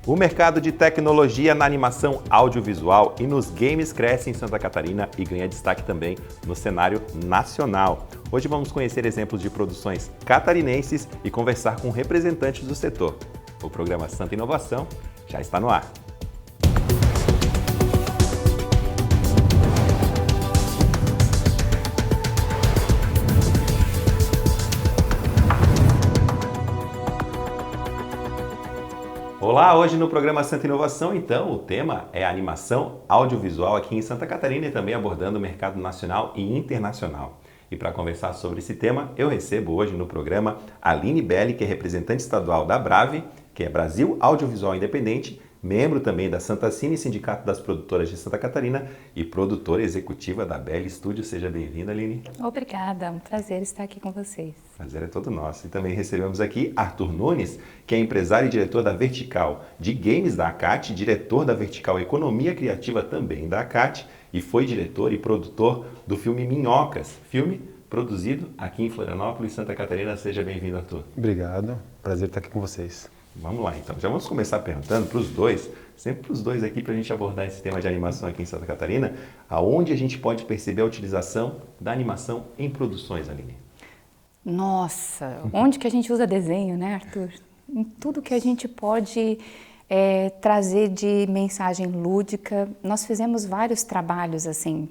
O mercado de tecnologia na animação audiovisual e nos games cresce em Santa Catarina e ganha destaque também no cenário nacional. Hoje vamos conhecer exemplos de produções catarinenses e conversar com representantes do setor. O programa Santa Inovação já está no ar. Olá, hoje no programa Santa Inovação, então, o tema é animação audiovisual aqui em Santa Catarina e também abordando o mercado nacional e internacional. E para conversar sobre esse tema, eu recebo hoje no programa a Aline Belli, que é representante estadual da Brave, que é Brasil Audiovisual Independente, membro também da Santa Cine, Sindicato das Produtoras de Santa Catarina e produtora executiva da Belli Studio. Seja bem-vinda, Aline. Obrigada, é um prazer estar aqui com vocês. O prazer é todo nosso. E também recebemos aqui Arthur Nunes, que é empresário e diretor da Vertical de Games da ACAT, diretor da Vertical Economia Criativa também da ACAT e foi diretor e produtor do filme Minhocas, filme produzido aqui em Florianópolis, Santa Catarina. Seja bem-vindo, Arthur. Obrigado, prazer estar aqui com vocês. Vamos lá, então. Já vamos começar perguntando para os dois, sempre para os dois aqui, para a gente abordar esse tema de animação aqui em Santa Catarina, aonde a gente pode perceber a utilização da animação em produções, Aline? Nossa, onde que a gente usa desenho, né, Arthur? Em tudo que a gente pode trazer de mensagem lúdica. Nós fizemos vários trabalhos, assim,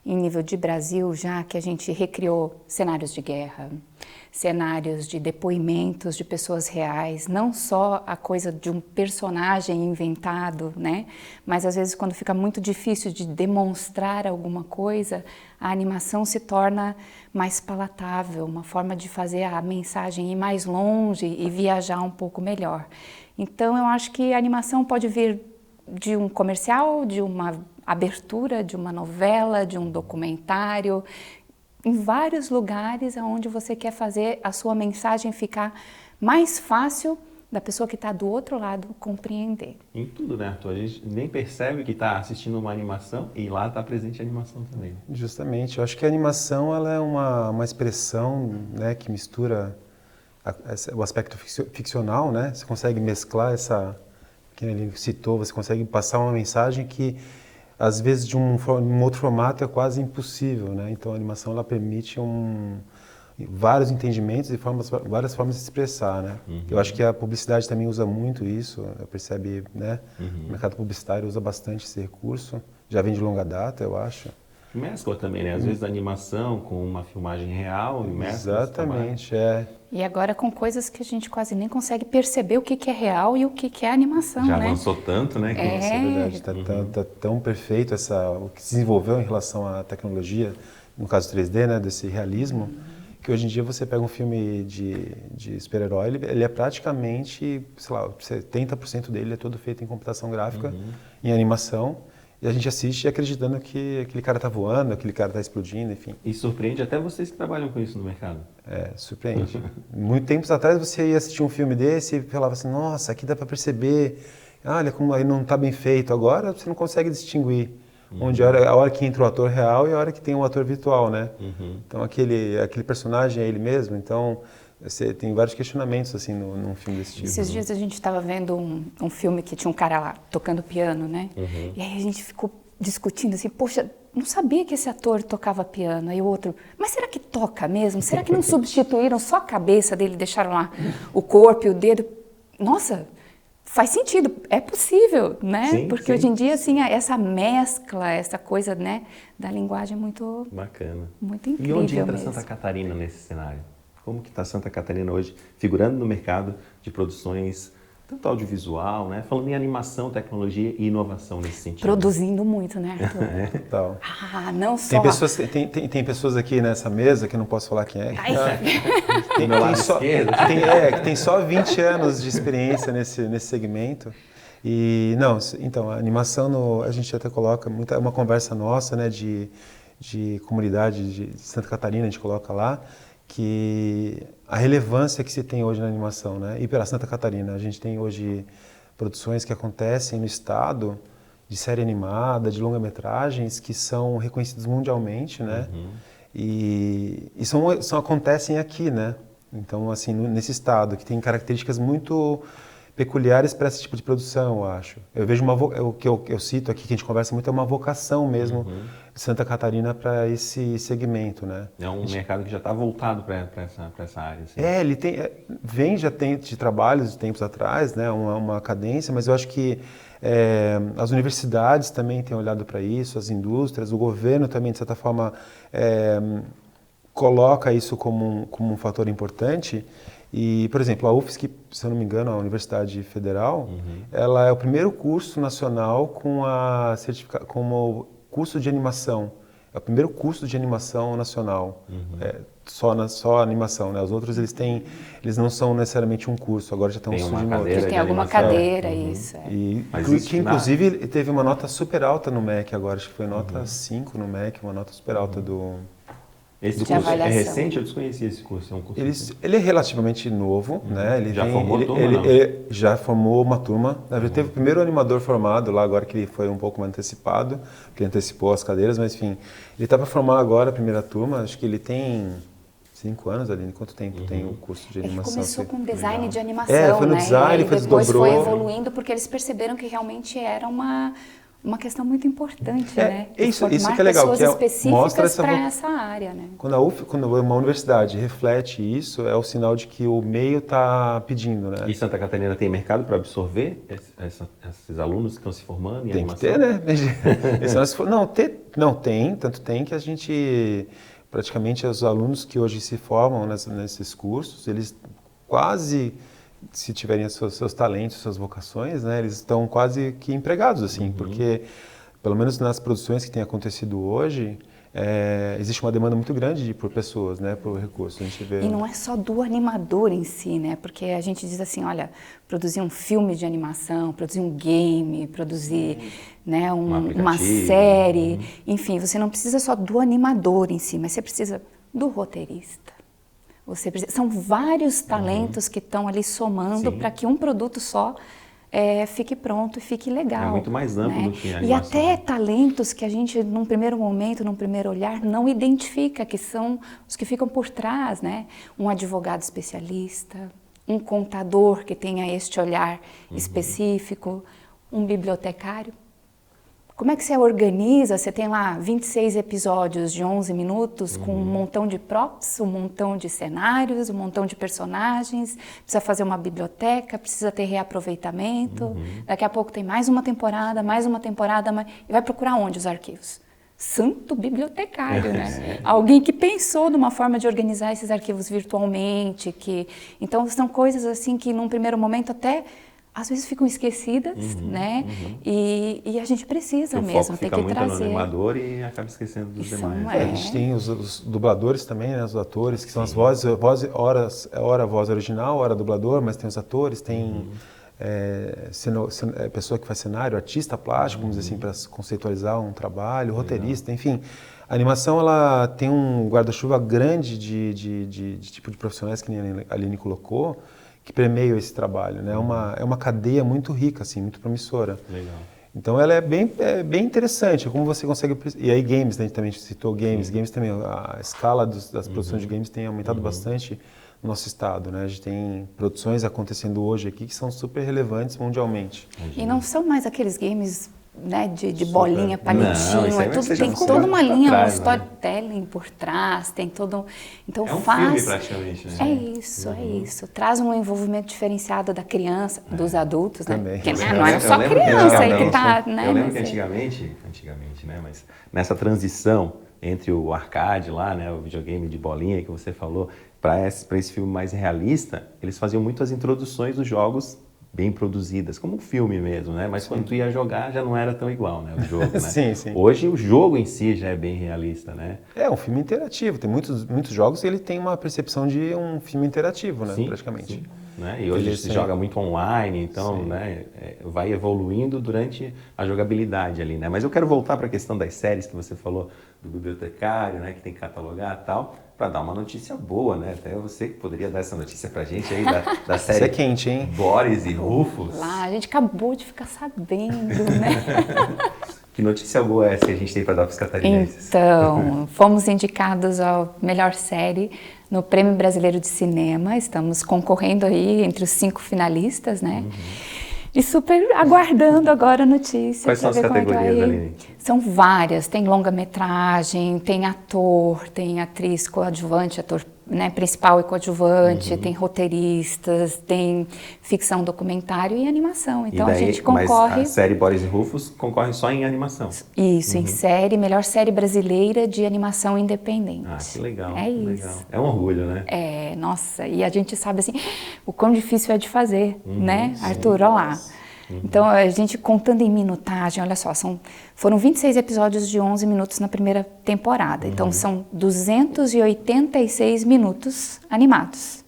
em nível de Brasil, já que a gente recriou cenários de guerra, cenários de depoimentos de pessoas reais, não só a coisa de um personagem inventado, né? Mas às vezes quando fica muito difícil de demonstrar alguma coisa, a animação se torna mais palatável, uma forma de fazer a mensagem ir mais longe e viajar um pouco melhor. Então eu acho que a animação pode vir de um comercial, de uma abertura, de uma novela, de um documentário, em vários lugares onde você quer fazer a sua mensagem ficar mais fácil da pessoa que está do outro lado compreender. Em tudo, né, Arthur? A gente nem percebe que está assistindo uma animação e lá está presente a animação também. Justamente, eu acho que a animação ela é uma expressão, né, que mistura o aspecto ficcional, né? Você consegue mesclar que ele citou, você consegue passar uma mensagem que às vezes de um outro formato é quase impossível, né? Então a animação ela permite vários entendimentos e várias formas de se expressar, né? Uhum. Eu acho que a publicidade também usa muito isso, percebe, né? Uhum. O mercado publicitário usa bastante esse recurso, já vem de longa data, eu acho. Mescla também, né? Às vezes a animação com uma filmagem real e mescla. Exatamente, é. E agora com coisas que a gente quase nem consegue perceber o que é real e o que é animação, já né? avançou tanto, né? Isso é verdade, está tão perfeito o que se desenvolveu em relação à tecnologia, no caso 3D, né, desse realismo, que hoje em dia você pega um filme de super-herói, ele é praticamente, sei lá, 70% dele é todo feito em computação gráfica, em animação, e a gente assiste acreditando que aquele cara está voando, aquele cara está explodindo, enfim. E surpreende até vocês que trabalham com isso no mercado. É, surpreende. Muito tempos atrás você ia assistir um filme desse e falava assim, nossa, aqui dá para perceber, olha como aí não está bem feito. Agora você não consegue distinguir onde a hora que entra o ator real e a hora que tem um ator virtual, né? Então aquele personagem é ele mesmo, então você tem vários questionamentos assim num filme desse tipo. Esses dias a gente estava vendo um filme que tinha um cara lá tocando piano, né? E aí a gente ficou discutindo assim, poxa, não sabia que esse ator tocava piano. Aí o outro, mas será que toca mesmo? Será que não substituíram só a cabeça dele, deixaram lá o corpo e o dedo? Nossa, faz sentido, é possível, né? Sim, porque sim. hoje em dia, assim, essa mescla, essa coisa, né, da linguagem é muito Bacana. Muito incrível. E onde entra mesmo. Santa Catarina nesse cenário? Como que está Santa Catarina hoje, figurando no mercado de produções, tanto audiovisual, né? Falando em animação, tecnologia e inovação nesse sentido. Produzindo muito, né, Arthur? Total. Ah, não só... Tem pessoas aqui nessa mesa, que eu não posso falar quem é, que tem só 20 anos de experiência nesse segmento. E, não, então, a animação, a gente até coloca, é uma conversa nossa, né, de comunidade de Santa Catarina, a gente coloca lá, que a relevância que se tem hoje na animação, né? E pela Santa Catarina, a gente tem hoje produções que acontecem no estado de série animada, de longa-metragens, que são reconhecidas mundialmente, né? E acontecem aqui, né? Então, assim, nesse estado, que tem características muito peculiares para esse tipo de produção, eu acho. Eu vejo o que eu cito aqui, que a gente conversa muito, é uma vocação mesmo de Santa Catarina para esse segmento, né? É um mercado que já está voltado para essa área. Assim. Ele já tem de trabalhos de tempos atrás, né? Uma cadência, mas eu acho que as universidades também têm olhado para isso, as indústrias, o governo também, de certa forma, coloca isso como um fator importante. E, por exemplo, a UFSC, se eu não me engano, a Universidade Federal, ela é o primeiro curso nacional como curso de animação. É o primeiro curso de animação nacional. Só animação, né? Os outros eles não são necessariamente um curso, agora já estão surgindo outros. Eles têm alguma cadeira, isso. Que inclusive teve uma nota super alta no MEC agora, acho que foi nota 5 no MEC, uma nota super alta Esse curso é recente? Eu desconhecia esse curso. É um curso ele é relativamente novo, né? Ele formou turma, ele já formou uma turma. Teve o primeiro animador formado lá, agora que ele foi um pouco mais antecipado, porque ele antecipou as cadeiras, mas enfim. Ele está para formar agora a primeira turma, acho que ele tem 5 anos ali. Quanto tempo tem o curso de animação? Ele começou com design de animação, foi no design, depois foi evoluindo, porque eles perceberam que realmente era uma questão muito importante, né? Isso que é legal, pessoas específicas para essa área, né? Quando uma universidade reflete isso, é o sinal de que o meio está pedindo, né? E Santa Catarina tem mercado para absorver esses alunos que estão se formando em animação? Tem que ter, né? Não, tanto tem que a gente, praticamente os alunos que hoje se formam nesses cursos, eles quase, se tiverem seus talentos, suas vocações, né, eles estão quase que empregados, assim, porque, pelo menos nas produções que tem acontecido hoje, existe uma demanda muito grande por pessoas, né, por recursos. A gente vê... E não é só do animador em si, né, porque a gente diz assim, olha, produzir um filme de animação, produzir um game, produzir né, uma série, enfim, você não precisa só do animador em si, mas você precisa do roteirista. São vários talentos que estão ali somando para que um produto só fique pronto e fique legal. É muito mais amplo, né? Do que a animação. E até talentos que a gente, num primeiro momento, num primeiro olhar, não identifica, que são os que ficam por trás, né? Um advogado especialista, um contador que tenha este olhar específico, um bibliotecário. Como é que você organiza? Você tem lá 26 episódios de 11 minutos com um montão de props, um montão de cenários, um montão de personagens, precisa fazer uma biblioteca, precisa ter reaproveitamento, daqui a pouco tem mais uma temporada, e vai procurar onde os arquivos? Santo bibliotecário, né? Alguém que pensou numa forma de organizar esses arquivos virtualmente, então são coisas assim que num primeiro momento até às vezes ficam esquecidas, né? E a gente precisa mesmo, tem que trazer. Fica muito no animador e acaba esquecendo dos demais. A gente tem os dubladores também, né? Os atores, que são as vozes, hora a voz original, hora dublador, mas tem os atores, tem pessoa que faz cenário, artista plástico, vamos dizer assim, para conceitualizar um trabalho, roteirista, enfim. A animação, ela tem um guarda-chuva grande de tipo de profissionais que a Aline colocou, que permeiam esse trabalho, né? É uma cadeia muito rica, assim, muito promissora. Legal. Então ela é bem interessante, como você consegue... E aí games, né? A gente também citou games. Games também, a escala das produções de games tem aumentado bastante no nosso estado, né? A gente tem produções acontecendo hoje aqui que são super relevantes mundialmente. E não são mais aqueles games... né, de bolinha, palitinho, tem toda uma linha, um storytelling por trás, tem todo... Então um filme praticamente, né? É isso. Traz um envolvimento diferenciado da criança, dos adultos, né? Também. Porque não é só criança aí que tá, né? Eu lembro que antigamente, né, mas nessa transição entre o arcade lá, né, o videogame de bolinha que você falou, para esse filme mais realista, eles faziam muito as introduções dos jogos bem produzidas, como um filme mesmo, né? Mas quando tu ia jogar já não era tão igual, né? O jogo, né? Sim. Hoje o jogo em si já é bem realista, né? É um filme interativo. Tem muitos jogos que ele tem uma percepção de um filme interativo, né? Praticamente. Sim. Né? E hoje se joga muito online, então, né? Vai evoluindo durante a jogabilidade ali, né? Mas eu quero voltar para a questão das séries que você falou do bibliotecário, né? Que tem que catalogar e tal, para dar uma notícia boa, né? Até você que poderia dar essa notícia pra gente aí da série. Isso é quente, hein? Boris e Rufus. Lá, a gente acabou de ficar sabendo, né? Que notícia boa é essa que a gente tem para dar para os catarinenses? Então, fomos indicados ao melhor série no Prêmio Brasileiro de Cinema. Estamos concorrendo aí entre os 5 finalistas, né? E super aguardando agora a notícia. Quais são as categorias, Aline? São várias. Tem longa-metragem, tem ator, tem atriz coadjuvante, ator, né, principal e coadjuvante, tem roteiristas, tem ficção, documentário e animação. Então daí, a gente concorre... Mas a série Boris e Rufus concorre só em animação. Isso, em série, melhor série brasileira de animação independente. Ah, que legal. É isso. Legal. É um orgulho, né? É, nossa, e a gente sabe assim, o quão difícil é de fazer, né, Arthur? Olha lá. Então, a gente contando em minutagem, olha só, foram 26 episódios de 11 minutos na primeira temporada. Então, são 286 minutos animados.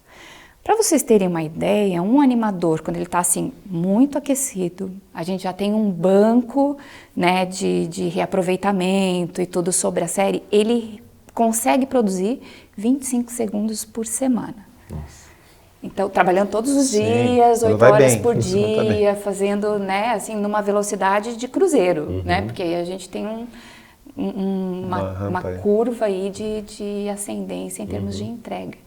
Para vocês terem uma ideia, um animador, quando ele está assim, muito aquecido, a gente já tem um banco, né, de reaproveitamento e tudo sobre a série, ele consegue produzir 25 segundos por semana. Nossa. Então, trabalhando todos os Sim, dias, quando 8 vai horas bem, por quando tá bem. dia, fazendo, né, assim, numa velocidade de cruzeiro, né? Porque aí a gente tem uma curva aí de ascendência em termos de entrega.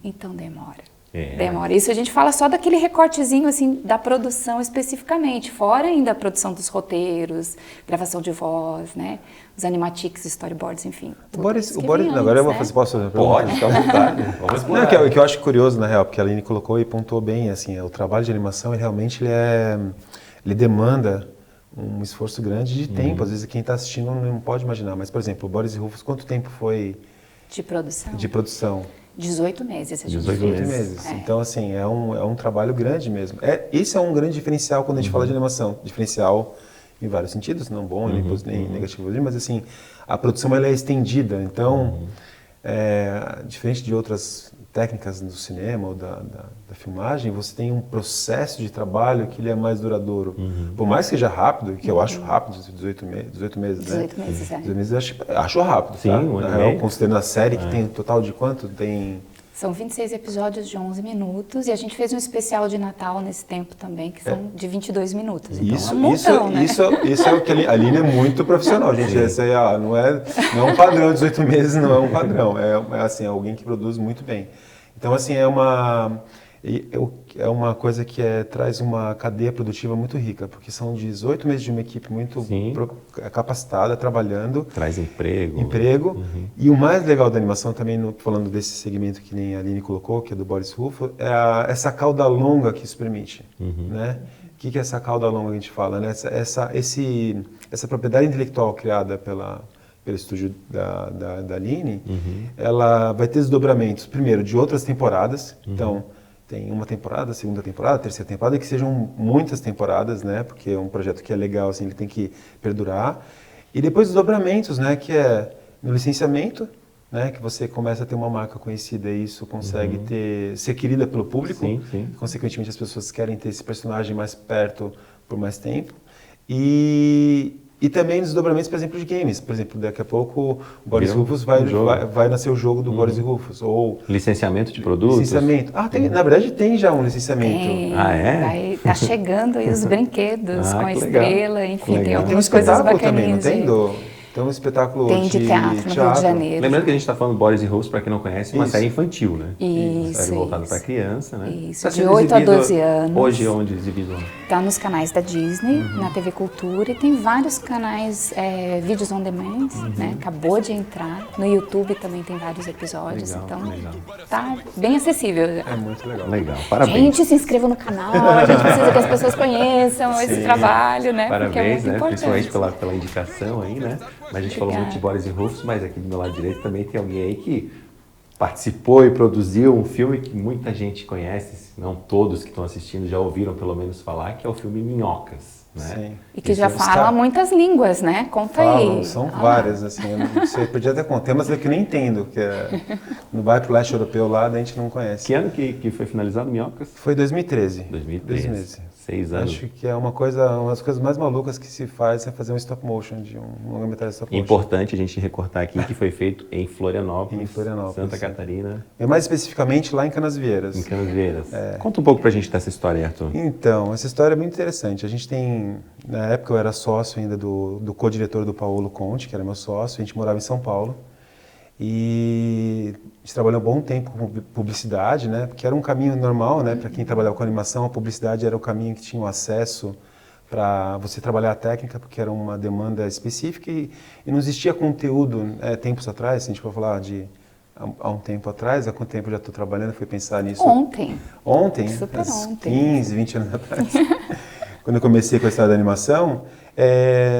Então, demora. Demora. Isso a gente fala só daquele recortezinho, assim, da produção especificamente, fora ainda a produção dos roteiros, gravação de voz, né? Os animatics, storyboards, enfim. O Boris, agora eu vou fazer, posso fazer uma pergunta? Pode, fica à vontade. Vamos explorar. Não, que eu acho curioso, na real, porque a Aline colocou e pontuou bem, assim, o trabalho de animação, ele demanda um esforço grande de tempo. Às vezes quem está assistindo não pode imaginar. Mas, por exemplo, o Boris e Rufus, quanto tempo foi De produção? de produção? 18 meses. A gente 18 fez. 18 meses. É. Então, assim, é um trabalho grande mesmo. Esse é um grande diferencial quando a gente fala de animação. Diferencial em vários sentidos, não bom, nem negativo, mas assim, a produção ela é estendida. Então, diferente de outras técnicas do cinema ou da filmagem, você tem um processo de trabalho que ele é mais duradouro. Por mais que seja rápido, que eu acho rápido, 18 meses, 18 né? meses, é. 18 meses eu acho rápido, Sim, tá? um ano Na e real, meio. considerando a série que tem um total de quanto? Tem... São 26 episódios de 11 minutos e a gente fez um especial de Natal nesse tempo também, que são de 22 minutos. Então, é um montão, né? Isso é o que a Aline é muito profissional, gente. Esse aí, não é um padrão, 18 meses não é um padrão. É assim, alguém que produz muito bem. Então, assim, é uma coisa que traz uma cadeia produtiva muito rica, porque são 18 meses de uma equipe muito capacitada, trabalhando. Traz emprego. E o mais legal da animação também, falando desse segmento que nem a Aline colocou, que é do Boris Rufus, é essa cauda longa que isso permite, né? O que é essa cauda longa que a gente fala, né? Essa propriedade intelectual criada pelo estúdio da Aline, ela vai ter desdobramentos, primeiro, de outras temporadas. Então, tem uma temporada, segunda temporada, terceira temporada, que sejam muitas temporadas, né? Porque é um projeto que é legal, assim, ele tem que perdurar. E depois desdobramentos, né? Que é no licenciamento, né? Que você começa a ter uma marca conhecida e isso consegue ser querida pelo público. Sim. Consequentemente, as pessoas querem ter esse personagem mais perto por mais tempo. E também desdobramentos, por exemplo, de games. Por exemplo, daqui a pouco o Boris Rufus vai nascer o jogo do Boris Rufus. Ou licenciamento de produtos? Licenciamento. Na verdade tem já um licenciamento. Tá chegando aí os brinquedos com a estrela, enfim, tem Tem um algumas coisas espetáculo também, não bacaninhas. tem? Tem um espetáculo Tem de teatro no Rio de Janeiro. Lembrando que a gente está falando Boris e Rufus, para quem não conhece, uma Isso. série infantil, né? Uma série voltada Isso. para criança, né? Isso, Tá de sendo 8 a exibido 12 anos. Hoje, onde exibido? Está nos canais da Disney, na TV Cultura, e tem vários canais, vídeos on demand, né? Acabou de entrar. No YouTube também tem vários episódios, Legal, então legal. tá bem acessível. É muito legal. Legal, parabéns. Gente, se inscreva no canal, a gente precisa que as pessoas conheçam esse trabalho, né? Porque é Parabéns, muito né? importante. Principalmente pela indicação aí, né? Mas a gente falou muito de Boris e Rufus, mas aqui do meu lado direito também tem alguém aí que participou e produziu um filme que muita gente conhece, se não todos que estão assistindo já ouviram pelo menos falar, que é o filme Minhocas, né? Sim. E que já fala muitas línguas, né? Conta aí. São várias, assim, eu não sei, podia até contar, mas eu que nem entendo, que não vai pro leste europeu lá, a gente não conhece. Que ano que foi finalizado Minhocas? Foi 2013. 2013. 2013. 6 anos. Acho que é uma das coisas mais malucas que se faz é fazer um stop motion, de um longa-metragem stop motion. Importante a gente recortar aqui que foi feito em Florianópolis, Santa sim. Catarina. E mais especificamente lá em Canasvieiras. Em Canasvieiras. Conta um pouco pra gente dessa história, Arthur. Então, essa história é muito interessante. A gente tem, na época eu era sócio ainda do co-diretor do Paulo Conte, que era meu sócio, a gente morava em São Paulo. E a gente trabalhou um bom tempo com publicidade, né? Porque era um caminho normal, né? Para quem trabalhava com animação, a publicidade era o caminho que tinha o acesso para você trabalhar a técnica, porque era uma demanda específica e não existia conteúdo tempos atrás, se a gente for falar de há um tempo atrás, há quanto tempo eu já estou trabalhando, fui pensar nisso. Ontem? Super ontem. 15, 20 anos atrás. Quando eu comecei com a história da animação,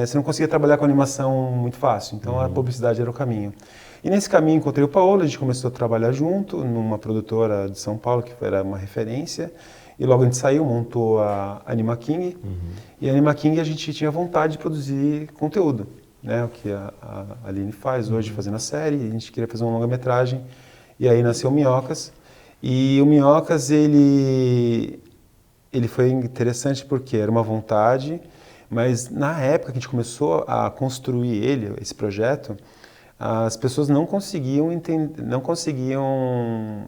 você não conseguia trabalhar com animação muito fácil, então a publicidade era o caminho. E nesse caminho encontrei o Paulo, a gente começou a trabalhar junto numa produtora de São Paulo, que era uma referência, e logo a gente saiu, montou a Anima King, e a Anima King a gente tinha vontade de produzir conteúdo, né? O que a Aline faz hoje, fazendo a série, a gente queria fazer uma longa-metragem, e aí nasceu o Minhocas, e o Minhocas, ele foi interessante porque era uma vontade, mas na época que a gente começou a construir esse projeto, as pessoas não conseguiam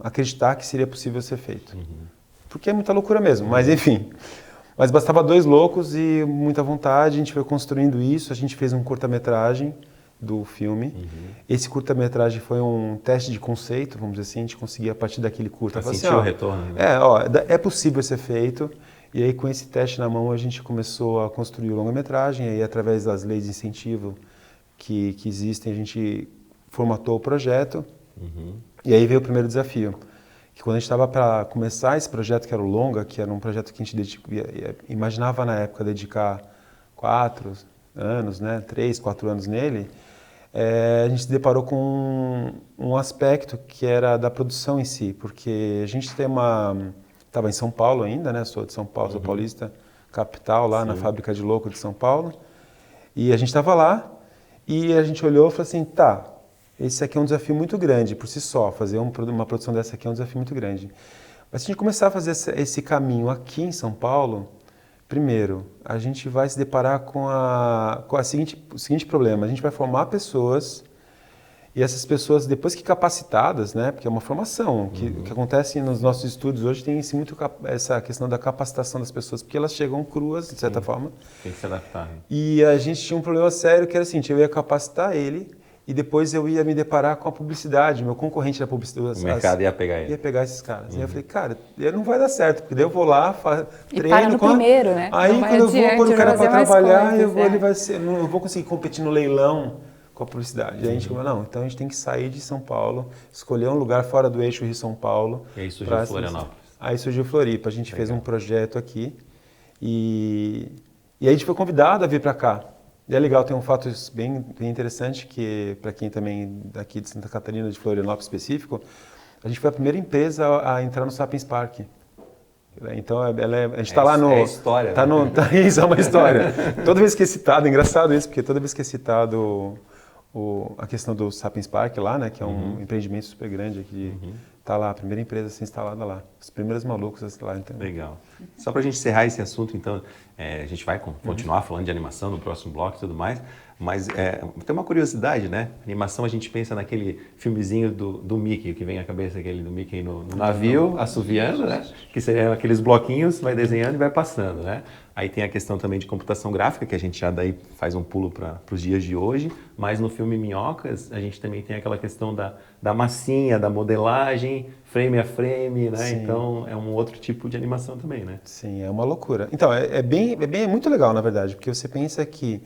acreditar que seria possível ser feito. Porque é muita loucura mesmo, mas enfim. Mas bastava 2 loucos e muita vontade, a gente foi construindo isso, a gente fez um curta-metragem do filme. Esse curta-metragem foi um teste de conceito, vamos dizer assim, a gente conseguia a partir daquele curta. Pra sentir o retorno. Né? É possível ser feito. E aí com esse teste na mão a gente começou a construir o longa-metragem, e aí através das leis de incentivo que existem, a gente formatou o projeto, e aí veio o primeiro desafio, que quando a gente estava para começar esse projeto, que era o longa, que era um projeto que a gente imaginava na época dedicar 4 anos, né, 3, 4 anos nele, a gente se deparou com um aspecto que era da produção em si, porque a gente estava em São Paulo ainda, né, sou de São Paulo, sou paulista, capital, lá na fábrica de louco de São Paulo, e a gente estava lá, e a gente olhou e falou assim, tá, esse aqui é um desafio muito grande por si só, fazer uma produção dessa aqui é um desafio muito grande. Mas se a gente começar a fazer esse caminho aqui em São Paulo, primeiro, a gente vai se deparar com o seguinte problema, a gente vai formar pessoas, e essas pessoas, depois que capacitadas, né, porque é uma formação, o que acontece nos nossos estudos hoje tem muito essa questão da capacitação das pessoas, porque elas chegam cruas, de certa forma. Tem que se adaptar. E a gente tinha um problema sério, que era assim, eu ia capacitar ele, e depois eu ia me deparar com a publicidade, meu concorrente da publicidade. O mercado ia pegar ele. Ia pegar esses caras. E eu falei, cara, não vai dar certo, porque daí eu vou lá, treino... E para no primeiro, né? Aí quando eu vou pôr o cara para trabalhar, ele vai ser... Não vou conseguir competir no leilão com a publicidade. E aí a gente falou, não, então a gente tem que sair de São Paulo, escolher um lugar fora do eixo Rio-São Paulo. E aí surgiu Florianópolis. Aí surgiu Floripa, a gente fez um projeto aqui e aí a gente foi convidado a vir para cá. E é legal, tem um fato bem interessante que, para quem também daqui de Santa Catarina, de Florianópolis específico, a gente foi a primeira empresa a entrar no Sapiens Park. Então, a gente está lá no... É história. Isso é uma história. Toda vez que é citado, é engraçado isso, porque toda vez que é citado a questão do Sapiens Park lá, né, que é um empreendimento super grande aqui, está lá, a primeira empresa a ser instalada lá, os primeiros malucos a ser lá. Então. Legal. Só para a gente encerrar esse assunto, então, a gente vai continuar falando de animação no próximo bloco e tudo mais, mas tem uma curiosidade, né? Animação, a gente pensa naquele filmezinho do Mickey, que vem à cabeça aquele do Mickey no navio, assoviando, né? Que seriam aqueles bloquinhos, vai desenhando e vai passando, né? Aí tem a questão também de computação gráfica, que a gente já daí faz um pulo para os dias de hoje, mas no filme Minhocas a gente também tem aquela questão da massinha, da modelagem, frame a frame, né? Sim. Então é um outro tipo de animação também, né? Sim, é uma loucura. Então, é muito legal, na verdade, porque você pensa que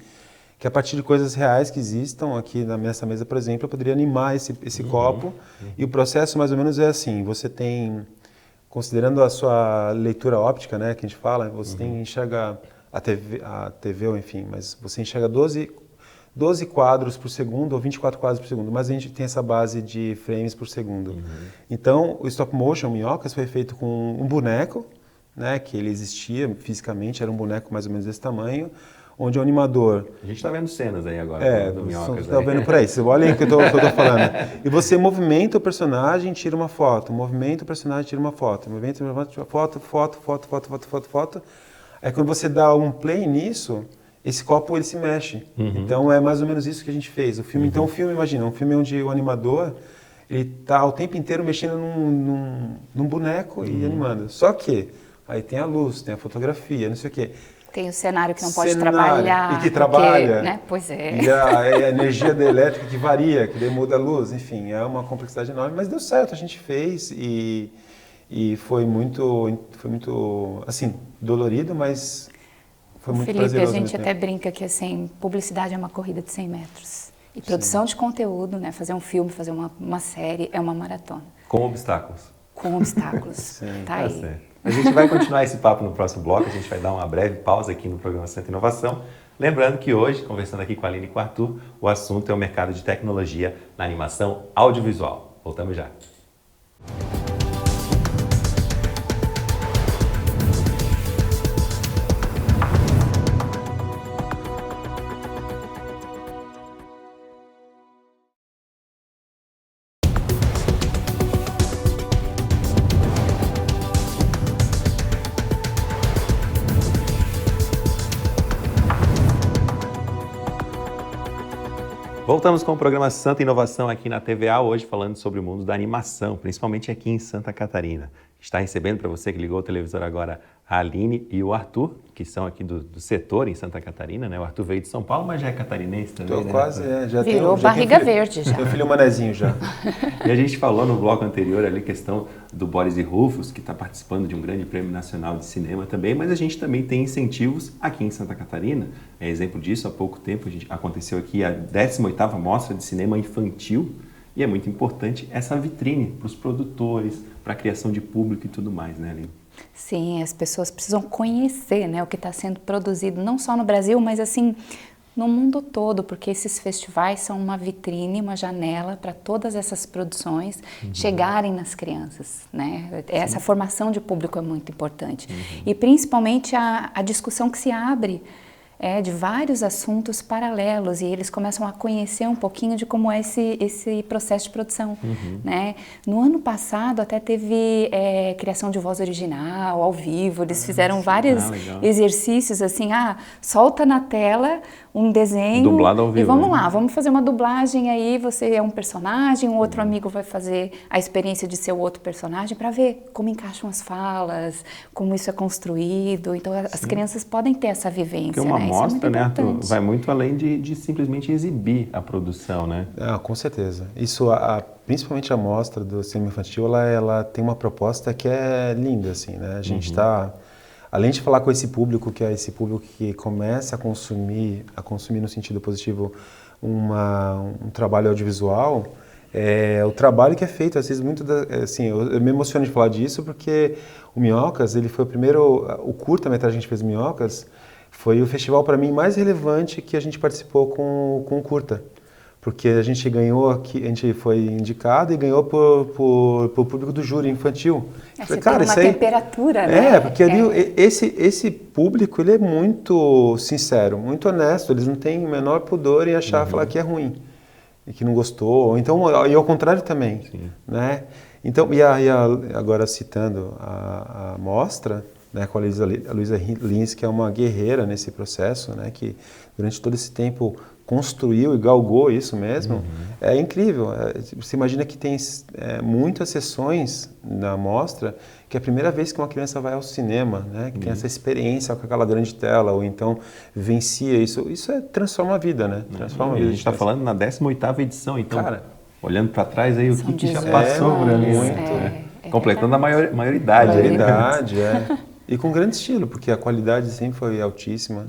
a partir de coisas reais que existam aqui nessa mesa, por exemplo, eu poderia animar esse copo, e o processo mais ou menos é assim, você tem... Considerando a sua leitura óptica, né, que a gente fala, você enxerga a TV, ou enfim, mas você enxerga 12 quadros por segundo ou 24 quadros por segundo, mas a gente tem essa base de frames por segundo. Então, o stop motion Minhocas foi feito com um boneco, né, que ele existia fisicamente, era um boneco mais ou menos desse tamanho, onde o animador... A gente está vendo cenas aí agora do Minhocas. Você está vendo por aí, você olha aí o que eu estou falando. E você movimenta o personagem, tira uma foto, movimenta o personagem, tira uma foto, movimenta, tira uma foto. Aí quando você dá um play nisso, esse copo ele se mexe. Então é mais ou menos isso que a gente fez. O filme, então o filme, imagina, um filme onde o animador ele tá o tempo inteiro mexendo num boneco e animando. Só que aí tem a luz, tem a fotografia, não sei o quê. Tem o cenário que não pode Cenário, trabalhar. e que porque, trabalha. né? Pois é. E a energia da elétrica que varia, que daí muda a luz. Enfim, é uma complexidade enorme, mas deu certo, a gente fez e foi muito, assim, dolorido, mas foi muito Felipe, prazeroso. a gente ao mesmo até tempo. brinca que assim, publicidade é uma corrida de 100 metros. E produção de conteúdo, né? Fazer um filme, fazer uma série é uma maratona. Com obstáculos. Com obstáculos. Sim. Tá Tá aí. certo. A gente vai continuar esse papo no próximo bloco, a gente vai dar uma breve pausa aqui no programa Santa Inovação. Lembrando que hoje, conversando aqui com a Aline e com o Arthur, o assunto é o mercado de tecnologia na animação audiovisual. Voltamos já. Voltamos com o programa Santa Inovação aqui na TVA, hoje falando sobre o mundo da animação, principalmente aqui em Santa Catarina. Está recebendo, para você que ligou o televisor agora, a Aline e o Arthur, que são aqui do setor em Santa Catarina, né? O Arthur veio de São Paulo, mas já é catarinense também, Tô né? quase, já Virou tenho, já barriga tenho filho, verde já. Tenho filho manezinho já. E a gente falou no bloco anterior ali questão do Boris e Rufus, que está participando de um grande prêmio nacional de cinema também, mas a gente também tem incentivos aqui em Santa Catarina. É exemplo disso, há pouco tempo aconteceu aqui a 18ª Mostra de Cinema Infantil, e é muito importante essa vitrine para os produtores, para a criação de público e tudo mais, né, Aline? Sim, as pessoas precisam conhecer, né, o que está sendo produzido, não só no Brasil, mas assim, no mundo todo, porque esses festivais são uma vitrine, uma janela para todas essas produções chegarem nas crianças, né? Essa formação de público é muito importante. E principalmente a discussão que se abre de vários assuntos paralelos, e eles começam a conhecer um pouquinho de como é esse processo de produção, né? No ano passado até teve criação de voz original, ao vivo, eles fizeram vários exercícios assim, solta na tela um desenho Dublado ao vivo, e vamos né? lá, vamos fazer uma dublagem aí, você é um personagem, um outro amigo vai fazer a experiência de ser o outro personagem para ver como encaixam as falas, como isso é construído, então as crianças podem ter essa vivência, Porque uma né? mostra, né, Arthur, importante. vai muito além de simplesmente exibir a produção, né? Com certeza. Isso, principalmente a mostra do cinema infantil, ela tem uma proposta que é linda, assim, né? A gente está, além de falar com esse público, que é esse público que começa a consumir no sentido positivo um trabalho audiovisual, o trabalho que é feito, às vezes, assim, eu me emociono de falar disso, porque o Minhocas, ele foi o curta-metragem que a gente fez do Minhocas, foi o festival, para mim, mais relevante que a gente participou com o curta. Porque a gente ganhou aqui, a gente foi indicado e ganhou por público do júri infantil. Você tem uma temperatura, né? Porque ali esse público, ele é muito sincero, muito honesto. Eles não têm o menor pudor em falar que é ruim e que não gostou. Ou então, e ao contrário também, né? Então, agora citando a mostra, né, com a Luísa Lins, que é uma guerreira nesse processo, né, que durante todo esse tempo construiu e galgou isso mesmo, é incrível. Você imagina que tem muitas sessões na mostra que é a primeira vez que uma criança vai ao cinema, né, que tem essa experiência com aquela grande tela, ou então vivencia isso. Isso transforma a vida, né? Transforma a vida. A gente está falando na 18ª edição, então, Cara, olhando para trás aí, o que já 18 passou por ali, muito. completando a maioridade. Aí, né? Maioridade, E com grande estilo, porque a qualidade sempre foi altíssima.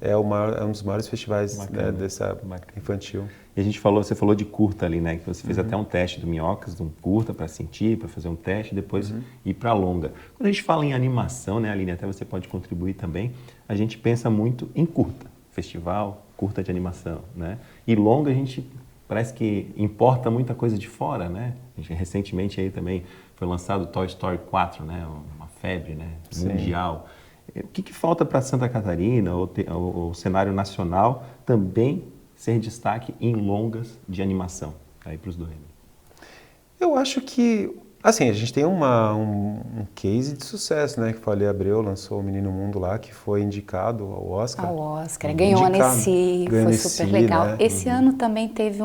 É um dos maiores festivais dessa infantil. E você falou de curta ali, né? Que você fez até um teste do Minhocas, de um curta para sentir, para fazer um teste, depois ir para longa. Quando a gente fala em animação, né, Aline, até você pode contribuir também, a gente pensa muito em curta, festival, curta de animação, né? E longa a gente parece que importa muita coisa de fora, né? Recentemente aí também foi lançado Toy Story 4, né? Uma febre, né? Mundial. O que falta para Santa Catarina ou o cenário nacional também ser destaque em longas de animação aí para os dois? Eu acho que Assim, a gente tem um case de sucesso, né? Que foi a Lê Abreu, lançou o Menino Mundo lá, que foi indicado ao Oscar. Ao Oscar, ganhou a Nessie, foi super legal. Né? Esse ano também teve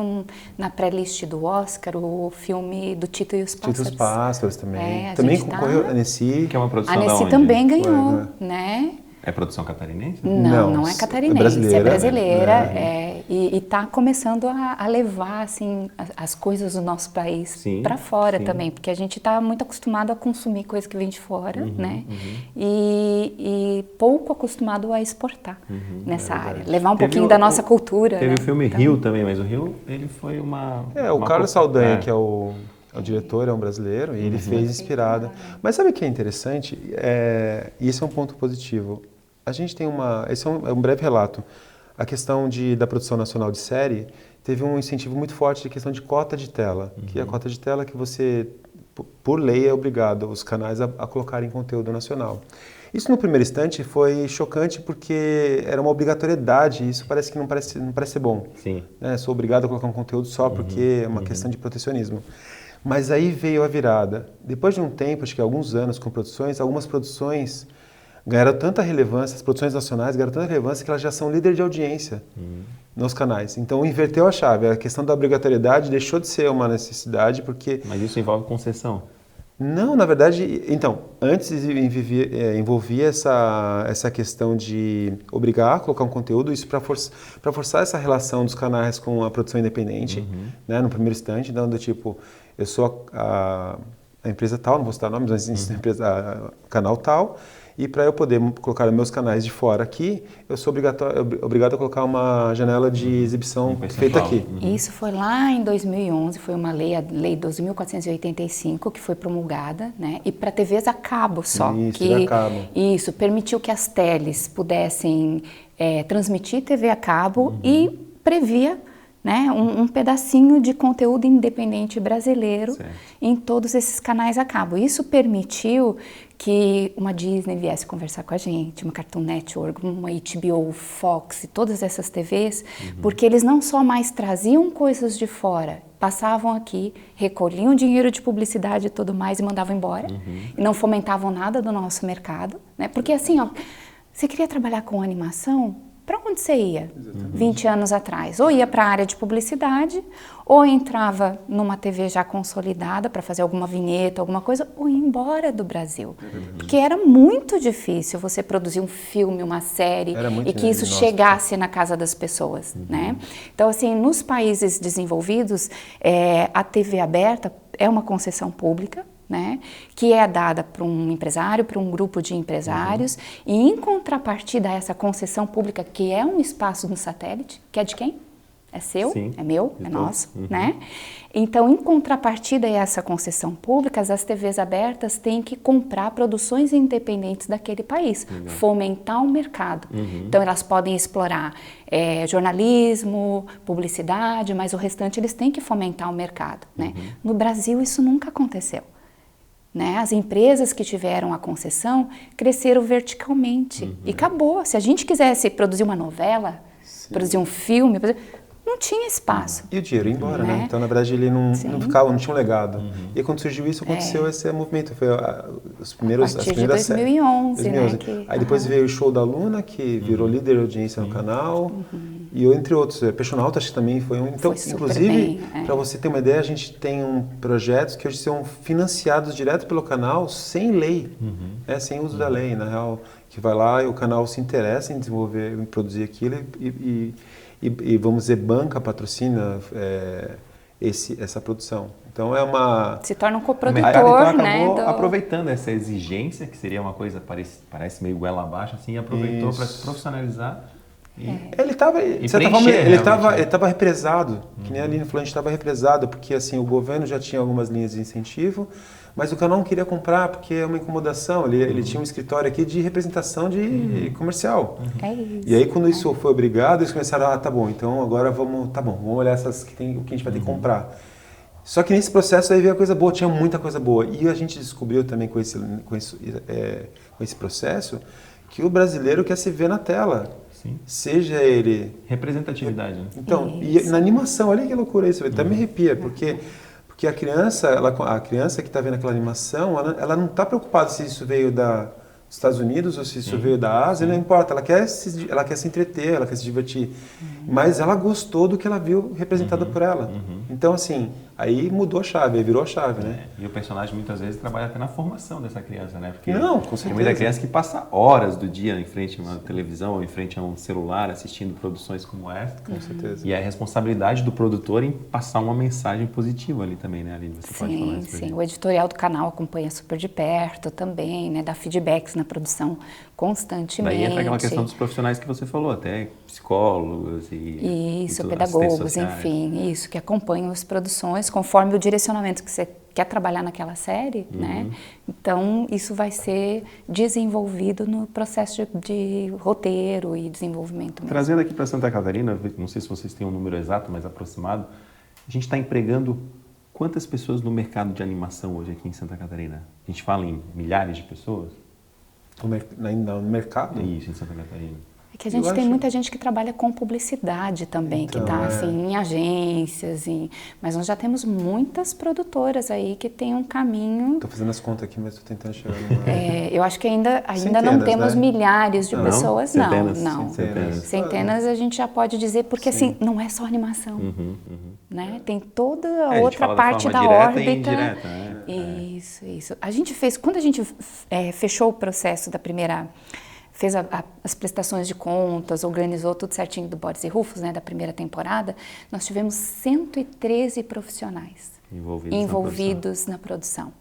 na pré-list do Oscar o filme do Tito e os Pássaros. Tito e os Pássaros também. É, também concorreu a Nessie. Que é uma produção A Nessie da também onde? ganhou, né? É produção catarinense? Não é catarinense, é brasileira. Né? E está começando a levar assim, as coisas do nosso país para fora também, porque a gente está muito acostumado a consumir coisa que vem de fora, né? E pouco acostumado a exportar nessa área. Levar um pouquinho da nossa cultura. Teve né? o filme Rio também, mas o Rio ele foi uma... o Carlos Saldanha, que é o diretor, é um brasileiro, e ele fez inspirada. Mas sabe o que é interessante? E esse é um ponto positivo. A gente tem esse é um breve relato. A questão da produção nacional de série teve um incentivo muito forte de questão de cota de tela, que é a cota de tela que você, por lei, é obrigado os canais a colocarem conteúdo nacional. Isso, no primeiro instante, foi chocante porque era uma obrigatoriedade e isso parece que não parece ser bom. Sim. Né? Sou obrigado a colocar um conteúdo só porque é uma questão de protecionismo. Mas aí veio a virada. Depois de um tempo, acho que alguns anos com produções, algumas produções ganharam tanta relevância, as produções nacionais ganharam tanta relevância que elas já são líder de audiência nos canais. Então inverteu a chave. A questão da obrigatoriedade deixou de ser uma necessidade porque... Mas isso envolve concessão? Não, na verdade, então, antes envolvia essa questão de obrigar a colocar um conteúdo, isso para forçar essa relação dos canais com a produção independente, né, no primeiro instante, então do tipo, eu sou a empresa tal, não vou citar nomes, mas a empresa, canal tal, e para eu poder colocar meus canais de fora aqui, eu sou obrigado a colocar uma janela de exibição feita aqui. Isso foi lá em 2011, foi uma lei, a Lei 12.485, que foi promulgada, né? E para TVs a cabo só. Isso, a cabo. Isso, permitiu que as teles pudessem transmitir TV a cabo e previa, né, um pedacinho de conteúdo independente brasileiro em todos esses canais a cabo. Isso permitiu que uma Disney viesse conversar com a gente, uma Cartoon Network, uma HBO, Fox e todas essas TVs, porque eles não só mais traziam coisas de fora, passavam aqui, recolhiam dinheiro de publicidade e tudo mais e mandavam embora, e não fomentavam nada do nosso mercado, né? Porque assim, ó, você queria trabalhar com animação, para onde você ia 20 anos atrás? Ou ia para a área de publicidade, ou entrava numa TV já consolidada para fazer alguma vinheta, alguma coisa, ou ia embora do Brasil. Porque era muito difícil você produzir um filme, uma série, e que isso chegasse na casa das pessoas, né? Então, assim, nos países desenvolvidos, a TV aberta é uma concessão pública, né, que é dada para um empresário, para um grupo de empresários, e em contrapartida a essa concessão pública, que é um espaço no satélite, que é de quem? É seu, é meu, é nosso, né? Então, em contrapartida a essa concessão pública, as TVs abertas têm que comprar produções independentes daquele país, fomentar o mercado. Então, elas podem explorar jornalismo, publicidade, mas o restante eles têm que fomentar o mercado, né? No Brasil, isso nunca aconteceu. Né? As empresas que tiveram a concessão cresceram verticalmente e acabou. Se a gente quisesse produzir uma novela, produzir um filme, não tinha espaço. E o dinheiro ia embora, né? Então, na verdade, ele não ficava, não tinha um legado. E quando surgiu isso, aconteceu esse movimento. Foi as primeiras séries. A partir de 2011, né? Aí depois veio o Show da Luna, que virou líder de audiência no canal. E entre outros, Peixonauta acho que também foi um. Então, foi inclusive, para você ter uma ideia, a gente tem projetos que hoje são financiados direto pelo canal, sem lei, sem uso da lei, na real, que vai lá e o canal se interessa em desenvolver, em produzir aquilo e vamos dizer, banca, patrocina essa produção. Então é uma... Se torna um coprodutor, então, né? Aproveitando essa exigência, que seria uma coisa, parece meio goela abaixo, assim, e aproveitou para se profissionalizar. Ele estava, de certa forma, ele estava represado, que nem a Aline falou, a gente estava represado, porque assim, o governo já tinha algumas linhas de incentivo, mas o canal não queria comprar porque é uma incomodação. Ele tinha um escritório aqui de representação de comercial. É isso. E aí, quando isso foi obrigado, eles começaram, tá bom, então agora vamos olhar essas o que a gente vai ter que comprar. Só que nesse processo aí veio a coisa boa, tinha muita coisa boa. E a gente descobriu também com esse processo que o brasileiro quer se ver na tela. Sim. Seja ele... Representatividade, né? Então, e na animação, olha que loucura isso, até me arrepia, porque Porque a criança que está vendo aquela animação, ela não está preocupada se isso veio dos Estados Unidos ou se isso veio da Ásia, não importa, ela quer se entreter, ela quer se divertir. Mas ela gostou do que ela viu representado por ela. Então, assim, aí mudou a chave, aí virou a chave, né? E o personagem muitas vezes trabalha até na formação dessa criança, né? Porque Não, com tem certeza. muita criança que passa horas do dia em frente a uma televisão ou em frente a um celular assistindo produções como essa. Com certeza. E é a responsabilidade do produtor em passar uma mensagem positiva ali também, né, Aline? Você pode falar isso pra gente. O editorial do canal acompanha super de perto também, né? Dá feedbacks na produção constantemente. Daí entra aquela questão dos profissionais que você falou, até psicólogos e Isso, tudo, pedagogos, assistentes sociais. enfim, isso, que acompanham as produções conforme o direcionamento que você quer trabalhar naquela série, né? Então, isso vai ser desenvolvido no processo de roteiro e desenvolvimento mesmo. Trazendo aqui para Santa Catarina, não sei se vocês têm um número exato, mas aproximado, a gente está empregando quantas pessoas no mercado de animação hoje aqui em Santa Catarina? A gente fala em milhares de pessoas? No mercado? Isso, em Santa Catarina. É que a gente tem muita gente que trabalha com publicidade também, Então, que está assim, em agências, mas nós já temos muitas produtoras aí que têm um caminho. Estou fazendo as contas aqui, mas estou tentando chegar Eu acho que ainda Centenas, não temos né? milhares de Não? pessoas, Centenas, não. centenas. Centenas a gente já pode dizer, porque assim, não é só animação, né? Tem toda a A gente outra fala parte forma da direta órbita. e indireta, né? Isso. A gente fez, quando a gente fechou o processo da primeira, fez as prestações de contas, organizou tudo certinho do Boris e Rufus, né, da primeira temporada, nós tivemos 113 profissionais envolvidos na produção.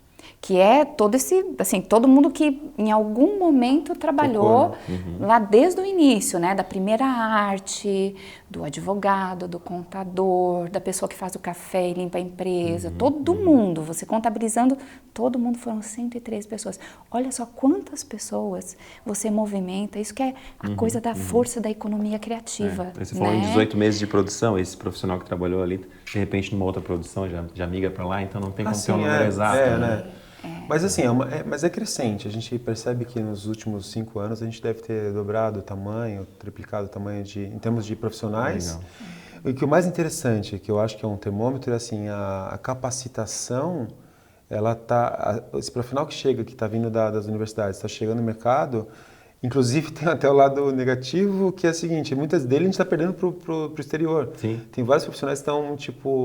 Que é todo mundo que em algum momento trabalhou lá desde o início, né? Da primeira arte, do advogado, do contador, da pessoa que faz o café e limpa a empresa, todo mundo, você contabilizando, todo mundo, foram 103 pessoas. Olha só quantas pessoas você movimenta, isso que é a coisa da força da economia criativa. Você falou em 18 meses de produção, esse profissional que trabalhou ali, de repente numa outra produção já migra para lá, então não tem como ter um número exato. Né? Mas assim, mas é crescente. A gente percebe que nos últimos 5 anos a gente deve ter dobrado o tamanho, triplicado o tamanho em termos de profissionais. Legal. O que é o mais interessante, que eu acho que é um termômetro, é assim, a capacitação, esse profissional que chega, que está vindo das universidades, está chegando no mercado. Inclusive tem até o lado negativo, que é o seguinte, muitas deles a gente está perdendo pro exterior. Sim. Tem vários profissionais que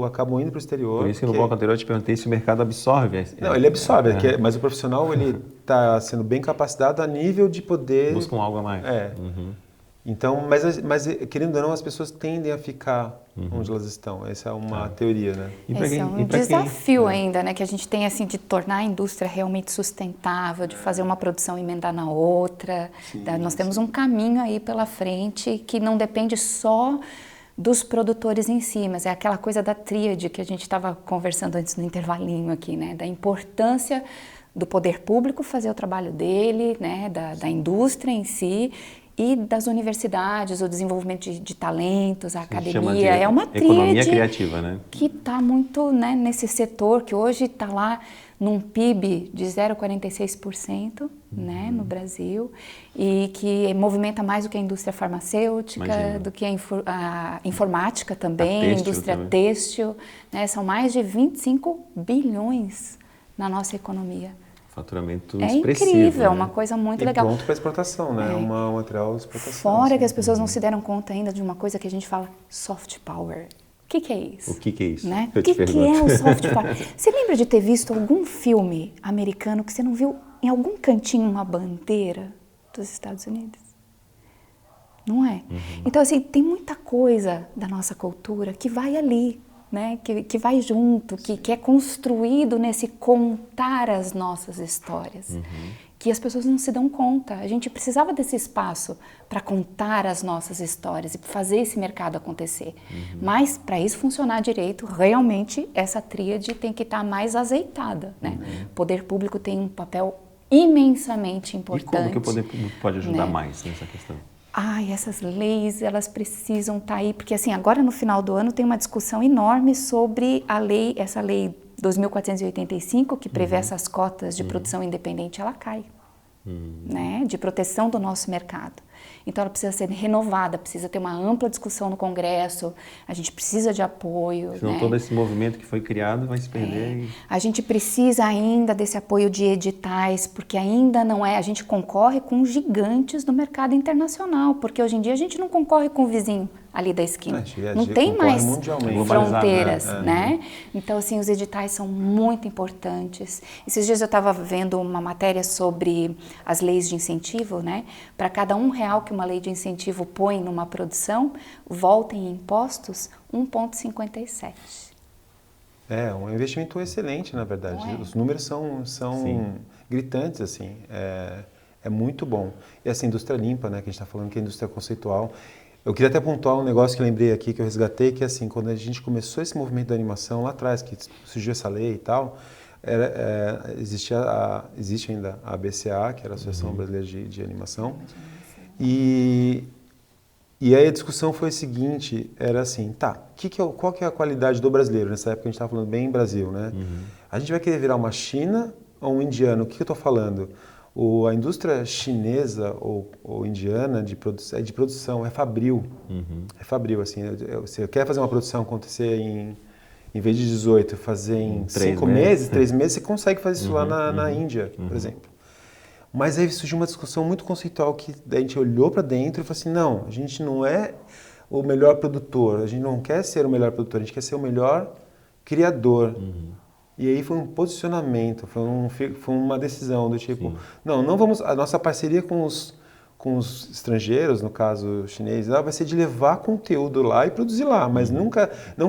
acabam indo pro exterior. Por isso que no bloco anterior eu te perguntei se o mercado absorve. Não, ele absorve, mas o profissional ele está sendo bem capacitado a nível de poder... Buscam algo a mais. Então, mas querendo ou não, as pessoas tendem a ficar onde elas estão. Essa é uma teoria, né? Esse é um desafio ainda, né? Que a gente tem, assim, de tornar a indústria realmente sustentável, de fazer uma produção emendar na outra. Nós temos um caminho aí pela frente que não depende só dos produtores em si, mas é aquela coisa da tríade que a gente estava conversando antes no intervalinho aqui, né? Da importância do poder público fazer o trabalho dele, né? Da indústria em si, e das universidades, o desenvolvimento de talentos, a academia, é uma tríade economia criativa, né? Que está muito, né, nesse setor que hoje está lá num PIB de 0,46%, né, no Brasil, e que movimenta mais do que a indústria farmacêutica, do que a informática também, a indústria têxtil, né, são mais de 25 bilhões na nossa economia. Faturamento expressivo. É incrível, é uma coisa muito legal. Pronto para exportação, né? Um material de exportação. Fora que as pessoas não se deram conta ainda de uma coisa que a gente fala soft power. O que é isso? O que é isso? Né? O que é o soft power? Você lembra de ter visto algum filme americano que você não viu em algum cantinho uma bandeira dos Estados Unidos? Não é? Então, assim, tem muita coisa da nossa cultura que vai ali. Né? Que vai junto, que é construído nesse contar as nossas histórias, que as pessoas não se dão conta. A gente precisava desse espaço para contar as nossas histórias e fazer esse mercado acontecer. Mas, para isso funcionar direito, realmente essa tríade tem que estar mais azeitada. Né? O poder público tem um papel imensamente importante. E como que o poder público pode ajudar mais nessa questão? Essas leis, elas precisam estar aí, porque assim, agora no final do ano tem uma discussão enorme sobre essa lei 2.485, que prevê essas cotas de produção independente, ela cai, né, de proteção do nosso mercado. Então ela precisa ser renovada, precisa ter uma ampla discussão no Congresso, a gente precisa de apoio. Senão né? todo esse movimento que foi criado vai se perder. A gente precisa ainda desse apoio de editais, porque ainda não é, a gente concorre com gigantes do mercado internacional, porque hoje em dia a gente não concorre com o vizinho ali da esquina. Não tem mais fronteiras, né? Então, assim, os editais são muito importantes. Esses dias eu estava vendo uma matéria sobre as leis de incentivo, né? Para cada R$1 que uma lei de incentivo põe numa produção, volta em impostos 1,57. É um investimento excelente, na verdade. Os números são gritantes, assim. É muito bom. E essa indústria limpa, né, que a gente está falando, que é a indústria conceitual. Eu queria até pontuar um negócio que lembrei aqui, que eu resgatei, que assim, quando a gente começou esse movimento da animação lá atrás, que surgiu essa lei e tal, existe ainda a ABCA, que era a Associação Brasileira de Animação, e aí a discussão foi a seguinte, era assim, qual que é a qualidade do brasileiro? Nessa época a gente estava falando bem em Brasil, né? A gente vai querer virar uma China ou um indiano? O que eu estou falando? A indústria chinesa ou indiana de produção, é fabril. É fabril, assim. Você quer fazer uma produção acontecer em vez de 18, fazer em 5 meses, 3 meses, você consegue fazer isso lá na Índia, por exemplo. Mas aí surgiu uma discussão muito conceitual que daí a gente olhou para dentro e falou assim, não, a gente não é o melhor produtor, a gente não quer ser o melhor produtor, a gente quer ser o melhor criador. E aí foi um posicionamento, foi uma decisão do tipo, não vamos, a nossa parceria com os estrangeiros, no caso chinês, vai ser de levar conteúdo lá e produzir lá, mas não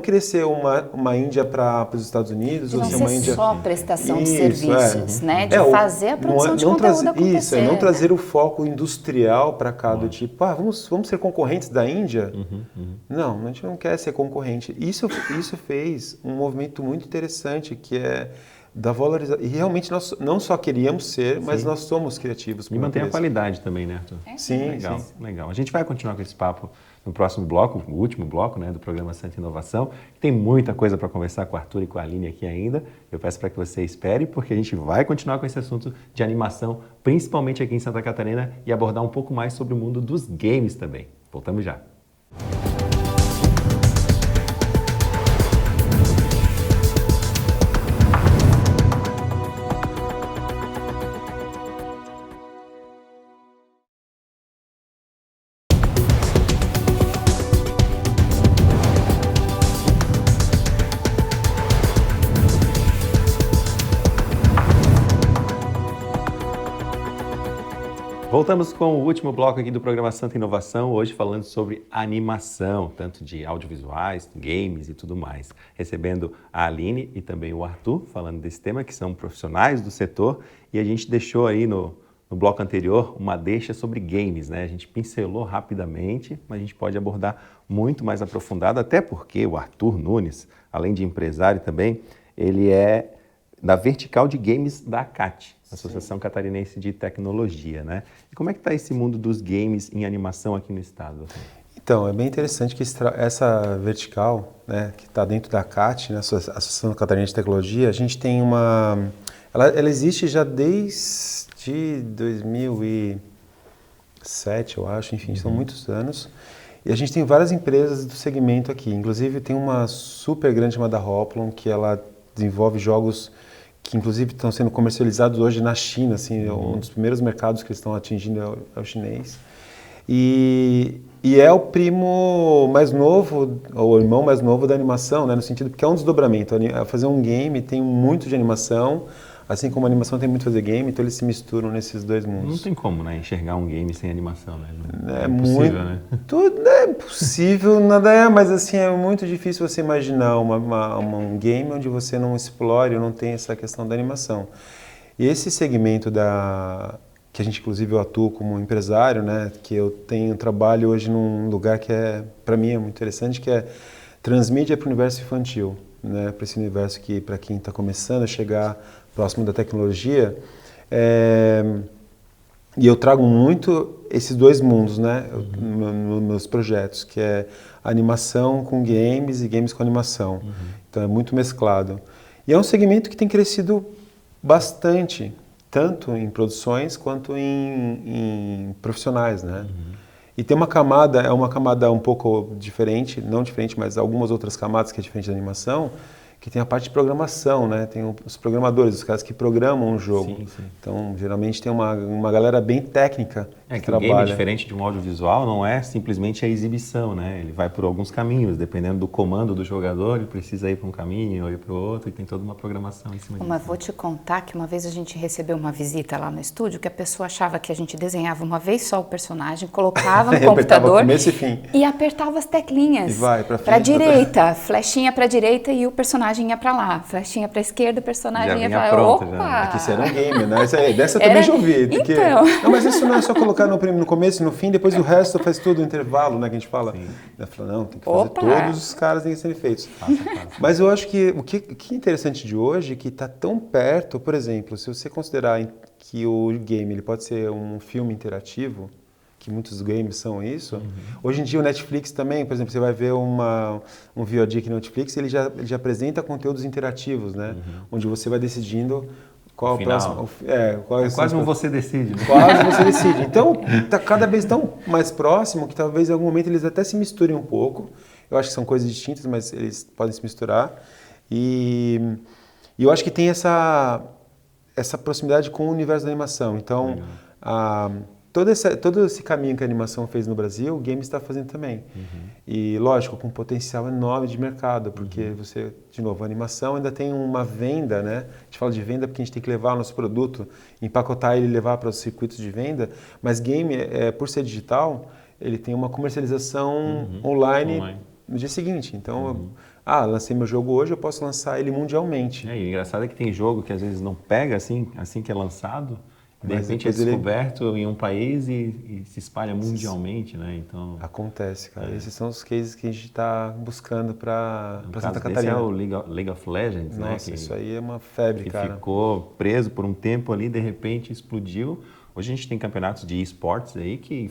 querer ser uma Índia para os Estados Unidos. De ou não ser uma ser Índia... só prestação de serviços, né? De fazer a produção de conteúdo acontecer. Isso, não trazer o foco industrial para cá, do tipo, vamos ser concorrentes da Índia? Não, a gente não quer ser concorrente. Isso fez um movimento muito interessante, que é da valorização. E realmente nós não só queríamos ser, mas nós somos criativos. E mantém a qualidade também, né, Arthur? Sim, legal. A gente vai continuar com esse papo no próximo bloco, o último bloco, né, do programa Santa Inovação. Tem muita coisa para conversar com o Arthur e com a Aline aqui ainda. Eu peço para que você espere, porque a gente vai continuar com esse assunto de animação, principalmente aqui em Santa Catarina, e abordar um pouco mais sobre o mundo dos games também. Voltamos já. Voltamos com o último bloco aqui do programa Santa Inovação, hoje falando sobre animação, tanto de audiovisuais, games e tudo mais. Recebendo a Aline e também o Arthur, falando desse tema, que são profissionais do setor, e a gente deixou aí no bloco anterior uma deixa sobre games, né? A gente pincelou rapidamente, mas a gente pode abordar muito mais aprofundado, até porque o Arthur Nunes, além de empresário também, ele é da vertical de games da ACAT, Associação Catarinense de Tecnologia, né? E como é que está esse mundo dos games em animação aqui no estado? Então, é bem interessante que essa vertical, né, que está dentro da ACAT, né, Associação Catarinense de Tecnologia, a gente tem ela existe já desde 2007, eu acho, enfim, são muitos anos. E a gente tem várias empresas do segmento aqui, inclusive tem uma super grande chamada Hoplon, que ela desenvolve jogos que inclusive estão sendo comercializados hoje na China, assim, um dos primeiros mercados que eles estão atingindo é o chinês. E é o primo mais novo, ou o irmão mais novo da animação, né, no sentido que é um desdobramento. Fazer um game tem muito de animação, assim como a animação tem muito de fazer game, então eles se misturam nesses dois mundos. Não tem como, né, enxergar um game sem animação, né? É impossível, né? Tudo é possível, nada é, mas assim, é muito difícil você imaginar um game onde você não explore ou não tem essa questão da animação. E esse segmento que a gente, inclusive, eu atuo como empresário, né, que eu trabalho hoje num lugar que para mim é muito interessante, que é transmídia para o universo infantil, né, para esse universo que, para quem está começando a chegar próximo da tecnologia, e eu trago muito esses dois mundos, né, nos meus projetos, que é animação com games e games com animação. Então é muito mesclado. E é um segmento que tem crescido bastante, tanto em produções quanto em profissionais, né? E tem uma camada, é uma camada um pouco diferente, não diferente, mas algumas outras camadas que é diferente da animação, que tem a parte de programação, né? Tem os programadores, os caras que programam um jogo. Sim, sim. Então, geralmente tem uma galera bem técnica É que o trabalha. game, diferente de um audiovisual, não é simplesmente a exibição, né? Ele vai por alguns caminhos, dependendo do comando do jogador, ele precisa ir para um caminho ou ir para o outro, e tem toda uma programação em cima disso. Mas vou te contar que uma vez a gente recebeu uma visita lá no estúdio que a pessoa achava que a gente desenhava uma vez só o personagem, colocava no Apertava computador começo e fim. e apertava as teclinhas. E vai pra frente, pra direita, flechinha pra direita e o personagem ia pra lá. Flechinha pra esquerda, o personagem Já ia vinha pra lá. pronto, Opa! já. Que isso era um game, né? Dessa eu Era- também já ouvi. Porque... Então. Não, mas isso não é só colocar no começo e no fim, depois o resto faz tudo o intervalo, né? Que a gente fala. Ela fala, não, tem que fazer Opa! todos os caras têm que serem feitos. Mas eu acho que o que é interessante de hoje é que está tão perto, por exemplo, se você considerar que o game ele pode ser um filme interativo, que muitos games são isso. Hoje em dia o Netflix também, por exemplo, você vai ver um VOD aqui no Netflix, ele já apresenta conteúdos interativos, né? Onde você vai decidindo qual O o final. próximo... qual É quase um você decide, né? Quase você decide. Então, está cada vez tão mais próximo que talvez em algum momento eles até se misturem um pouco. Eu acho que são coisas distintas, mas eles podem se misturar. E eu acho que tem essa proximidade com o universo da animação. Então, todo esse caminho que a animação fez no Brasil, o game está fazendo também. E, lógico, com um potencial enorme de mercado, porque você, de novo, a animação ainda tem uma venda, né? A gente fala de venda porque a gente tem que levar o nosso produto, empacotar ele e levar para os circuitos de venda, mas game, por ser digital, ele tem uma comercialização online no dia seguinte. Então, lancei meu jogo hoje, eu posso lançar ele mundialmente. E o engraçado é que tem jogo que às vezes não pega assim que é lançado, de Mas repente é depois descoberto em um país e se espalha mundialmente, né? Então, Acontece, cara. Esses são os cases que a gente está buscando para no Santa caso desse Catarina. é o League of Legends, né? Nossa, isso aí é uma febre, Que cara. ficou preso por um tempo ali, de repente explodiu. Hoje a gente tem campeonatos de esportes aí que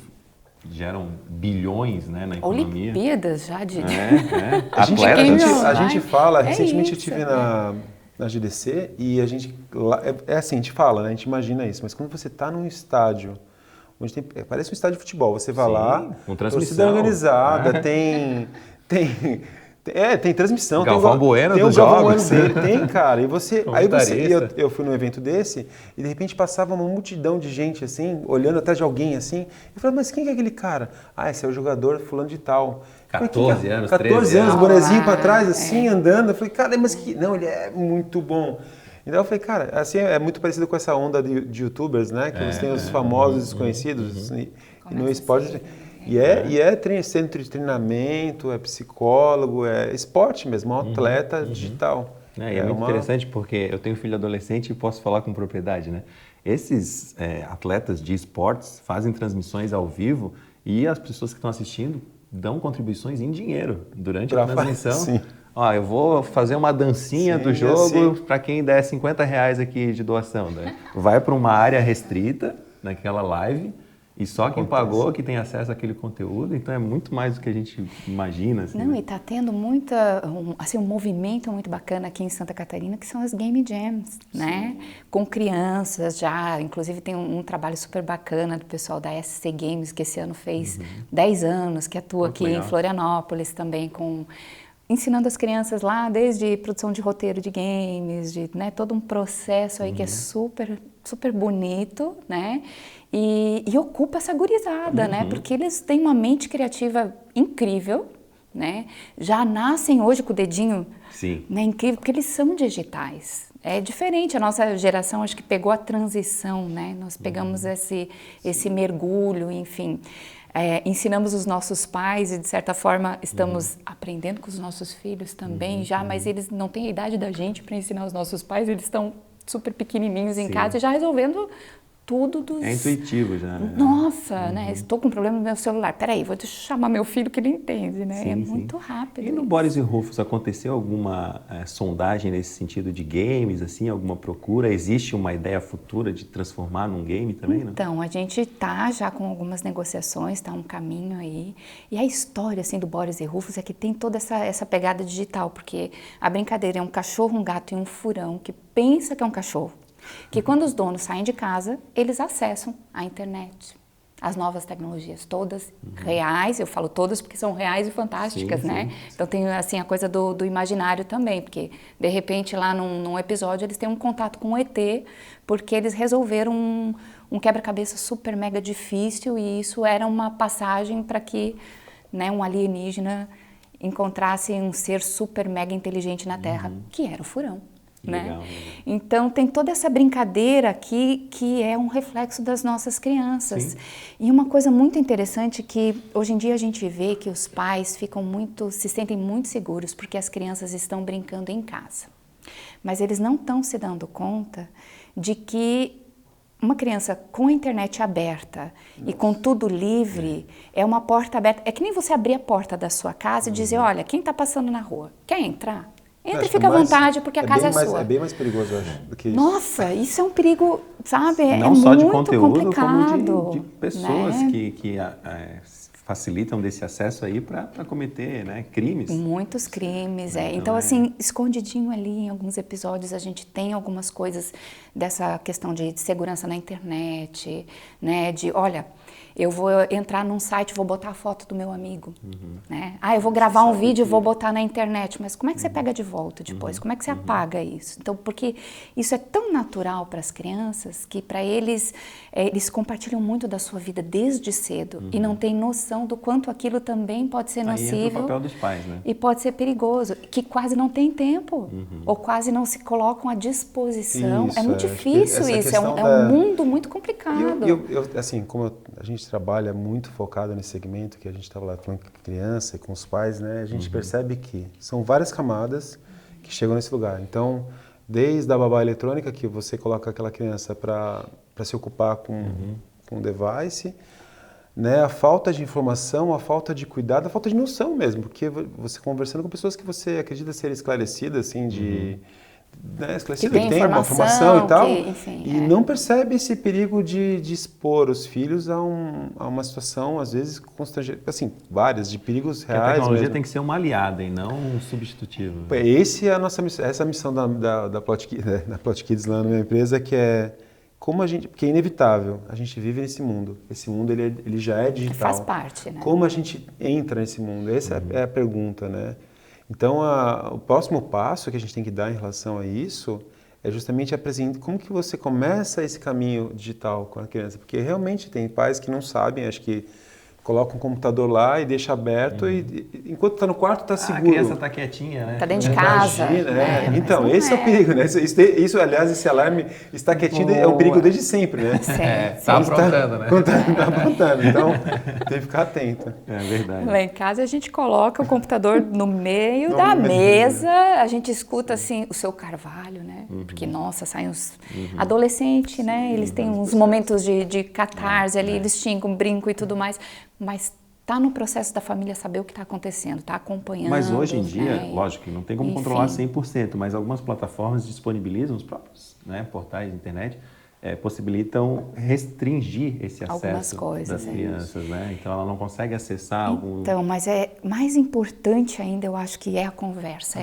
geram bilhões, né, na economia. Olimpíadas já de... A gente, Atletas. a gente fala, É recentemente eu isso, estive na GDC e a gente, é assim, a gente fala, né, a gente imagina isso, mas quando você está num estádio, onde parece um estádio de futebol, você vai Sim, lá, com torcida transmissão. organizada, tem transmissão, Galvão Bueno tem o dos Galvão jogos. Bueno dele, tem, cara, e Comentarista. eu fui num evento desse e de repente passava uma multidão de gente assim, olhando atrás de alguém assim, e falava, mas quem que é aquele cara? Esse é o jogador fulano de tal. 14 anos, 14 13 anos, anos. bonezinho pra trás, assim, andando. Eu falei, cara, mas que... Não, ele é muito bom. Então eu falei, cara, assim, é muito parecido com essa onda de youtubers, né? Que você tem os famosos, desconhecidos, e no esporte... E é centro de treinamento, é psicólogo, é esporte mesmo, um atleta digital. É muito interessante porque eu tenho filho adolescente e posso falar com propriedade, né? Esses atletas de esportes fazem transmissões ao vivo e as pessoas que estão assistindo dão contribuições em dinheiro durante a transmissão. Sim. Eu vou fazer uma dancinha do jogo para quem der R$50 aqui de doação. Né? Vai para uma área restrita naquela live e só quem pagou que tem acesso àquele conteúdo. Então é muito mais do que a gente imagina. Assim, Não, né? e está tendo um movimento muito bacana aqui em Santa Catarina, que são as Game Jams, né? Com crianças já, inclusive tem um trabalho super bacana do pessoal da SC Games, que esse ano fez 10 anos, que atua aqui em Florianópolis também, ensinando as crianças lá, desde produção de roteiro de games, todo um processo aí que é super, super bonito, né? E ocupa essa gurizada, né? Porque eles têm uma mente criativa incrível, né? Já nascem hoje com o dedinho incrível, porque eles são digitais. É diferente, a nossa geração acho que pegou a transição, né? Nós pegamos esse mergulho, enfim. Ensinamos os nossos pais e, de certa forma, estamos aprendendo com os nossos filhos também mas eles não têm a idade da gente para ensinar os nossos pais, eles estão super pequenininhos em casa e já resolvendo tudo dos... É intuitivo já. Né? Nossa, né? Estou com um problema no meu celular. Peraí, vou chamar meu filho que ele entende, né? Sim, muito rápido. E no Boris e Rufus aconteceu alguma sondagem nesse sentido de games, assim, alguma procura? Existe uma ideia futura de transformar num game também, não? Então, a gente está já com algumas negociações, está um caminho aí. E a história, assim, do Boris e Rufus é que tem toda essa pegada digital, porque a brincadeira é um cachorro, um gato e um furão que pensa que é um cachorro. Que quando os donos saem de casa, eles acessam a internet. as novas tecnologias, todas reais, eu falo todas porque são reais e fantásticas, Sim, né? sim. Então tem assim a coisa do imaginário também, porque de repente lá num episódio eles têm um contato com o ET, porque eles resolveram um quebra-cabeça super mega difícil e isso era uma passagem para que, né, um alienígena encontrasse um ser super mega inteligente na Terra, que era o Furão. Né? Legal. Então tem toda essa brincadeira aqui que é um reflexo das nossas crianças. Sim. E uma coisa muito interessante que hoje em dia a gente vê que os pais se sentem muito seguros porque as crianças estão brincando em casa. Mas eles não estão se dando conta de que uma criança com a internet aberta e com tudo livre é uma porta aberta. É que nem você abrir a porta da sua casa e dizer, olha, quem está passando na rua, quer entrar? Entra e fica à vontade, porque a casa é sua. É bem mais perigoso, eu acho, do que isso. Nossa, isso é um perigo, sabe? Não é só de muito conteúdo, complicado, como de pessoas né? que facilitam desse acesso aí para cometer, né, crimes. Muitos crimes, é. Então, Então, assim, escondidinho ali em alguns episódios a gente tem algumas coisas dessa questão de segurança na internet, né? De, olha, eu vou entrar num site, vou botar a foto do meu amigo, né? Ah, eu vou gravar um vídeo e vou botar na internet, mas como é que você pega de volta depois? Como é que você apaga isso? Então, porque isso é tão natural para as crianças que para eles, eles compartilham muito da sua vida desde cedo e não têm noção do quanto aquilo também pode ser Aí entra o nocivo papel dos pais, né? e pode ser perigoso, que quase não tem tempo ou quase não se colocam à disposição. Isso, é muito acho que difícil essa isso, questão é um mundo muito complicado. Assim, como a gente trabalha muito focado nesse segmento, que a gente estava lá falando com a criança e com os pais, né? A gente percebe que são várias camadas que chegam nesse lugar. Então, desde a babá eletrônica, que você coloca aquela criança para se ocupar com o device, né? A falta de informação, a falta de cuidado, a falta de noção mesmo, porque você conversando com pessoas que você acredita ser esclarecidas, assim, né, esclarecida, que tem uma informação e tal, enfim, e não percebe esse perigo de expor os filhos a uma situação, às vezes, constrangedora, assim, várias, de perigos Porque a reais tecnologia mesmo. tem que ser uma aliada e não um substitutivo. Esse é a nossa missão, essa é a missão da Plot Kids, né, da Plot Kids lá na minha empresa, que é como a gente, porque é inevitável, a gente vive nesse mundo. Esse mundo ele já é digital. Faz parte, né? Como a gente entra nesse mundo? Essa é a pergunta, né? Então, o próximo passo que a gente tem que dar em relação a isso é justamente apresentar como que você começa esse caminho digital com a criança, porque realmente tem pais que não sabem, acho que coloca um computador lá e deixa aberto e enquanto está no quarto está seguro. A criança está quietinha, né? Está dentro de casa. Imagina, né? Então, mas esse é o perigo, né? Isso, aliás, esse alarme está quietinho é um perigo desde sempre, né? Tá aprontando, né? Tá aprontando, então tem que ficar atento. É verdade. Lá em casa a gente coloca o computador no meio da mesa, a gente escuta assim o Seu Carvalho, né? Porque, nossa, saem os adolescentes, né? Eles têm uns momentos de catarse ali, eles xingam, brincam e tudo mais, mas está no processo da família saber o que está acontecendo, está acompanhando. Mas hoje em dia, né? lógico que não tem como Enfim. controlar 100%, mas algumas plataformas disponibilizam, os próprios, né, portais de internet, possibilitam restringir esse Algumas acesso coisas, das crianças, né? Então ela não consegue acessar algum... Então, mas é mais importante ainda, eu acho que é a conversa,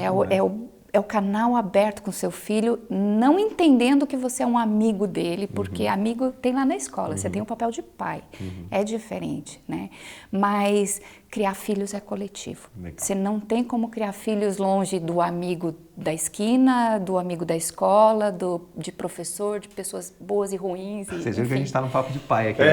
é o canal aberto com seu filho, não entendendo que você é um amigo dele, porque amigo tem lá na escola, você tem o papel de pai, é diferente, né? Mas criar filhos é coletivo. Legal. Você não tem como criar filhos longe do amigo da esquina, do amigo da escola, de professor, de pessoas boas e ruins. Vocês viram que a gente está no papo de pai aqui.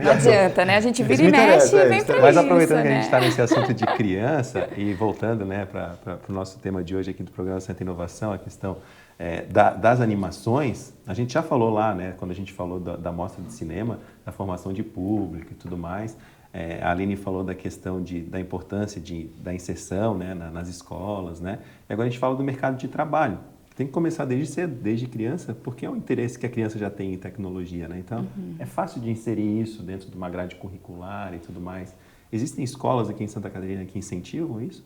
Não adianta, né? A gente vira e Isso me mexe interessa, e vem pra Mas isso, aproveitando que a né? gente está nesse assunto de criança e voltando, né, para o nosso tema de hoje aqui do programa Santa Inovação, a questão das animações, a gente já falou lá, né, quando a gente falou da mostra de cinema, da formação de público e tudo mais. A Aline falou da questão da importância da inserção, né, nas escolas, né? E agora a gente fala do mercado de trabalho. Tem que começar desde cedo, desde criança, porque é um interesse que a criança já tem em tecnologia, né? Então, é fácil de inserir isso dentro de uma grade curricular e tudo mais. Existem escolas aqui em Santa Catarina que incentivam isso?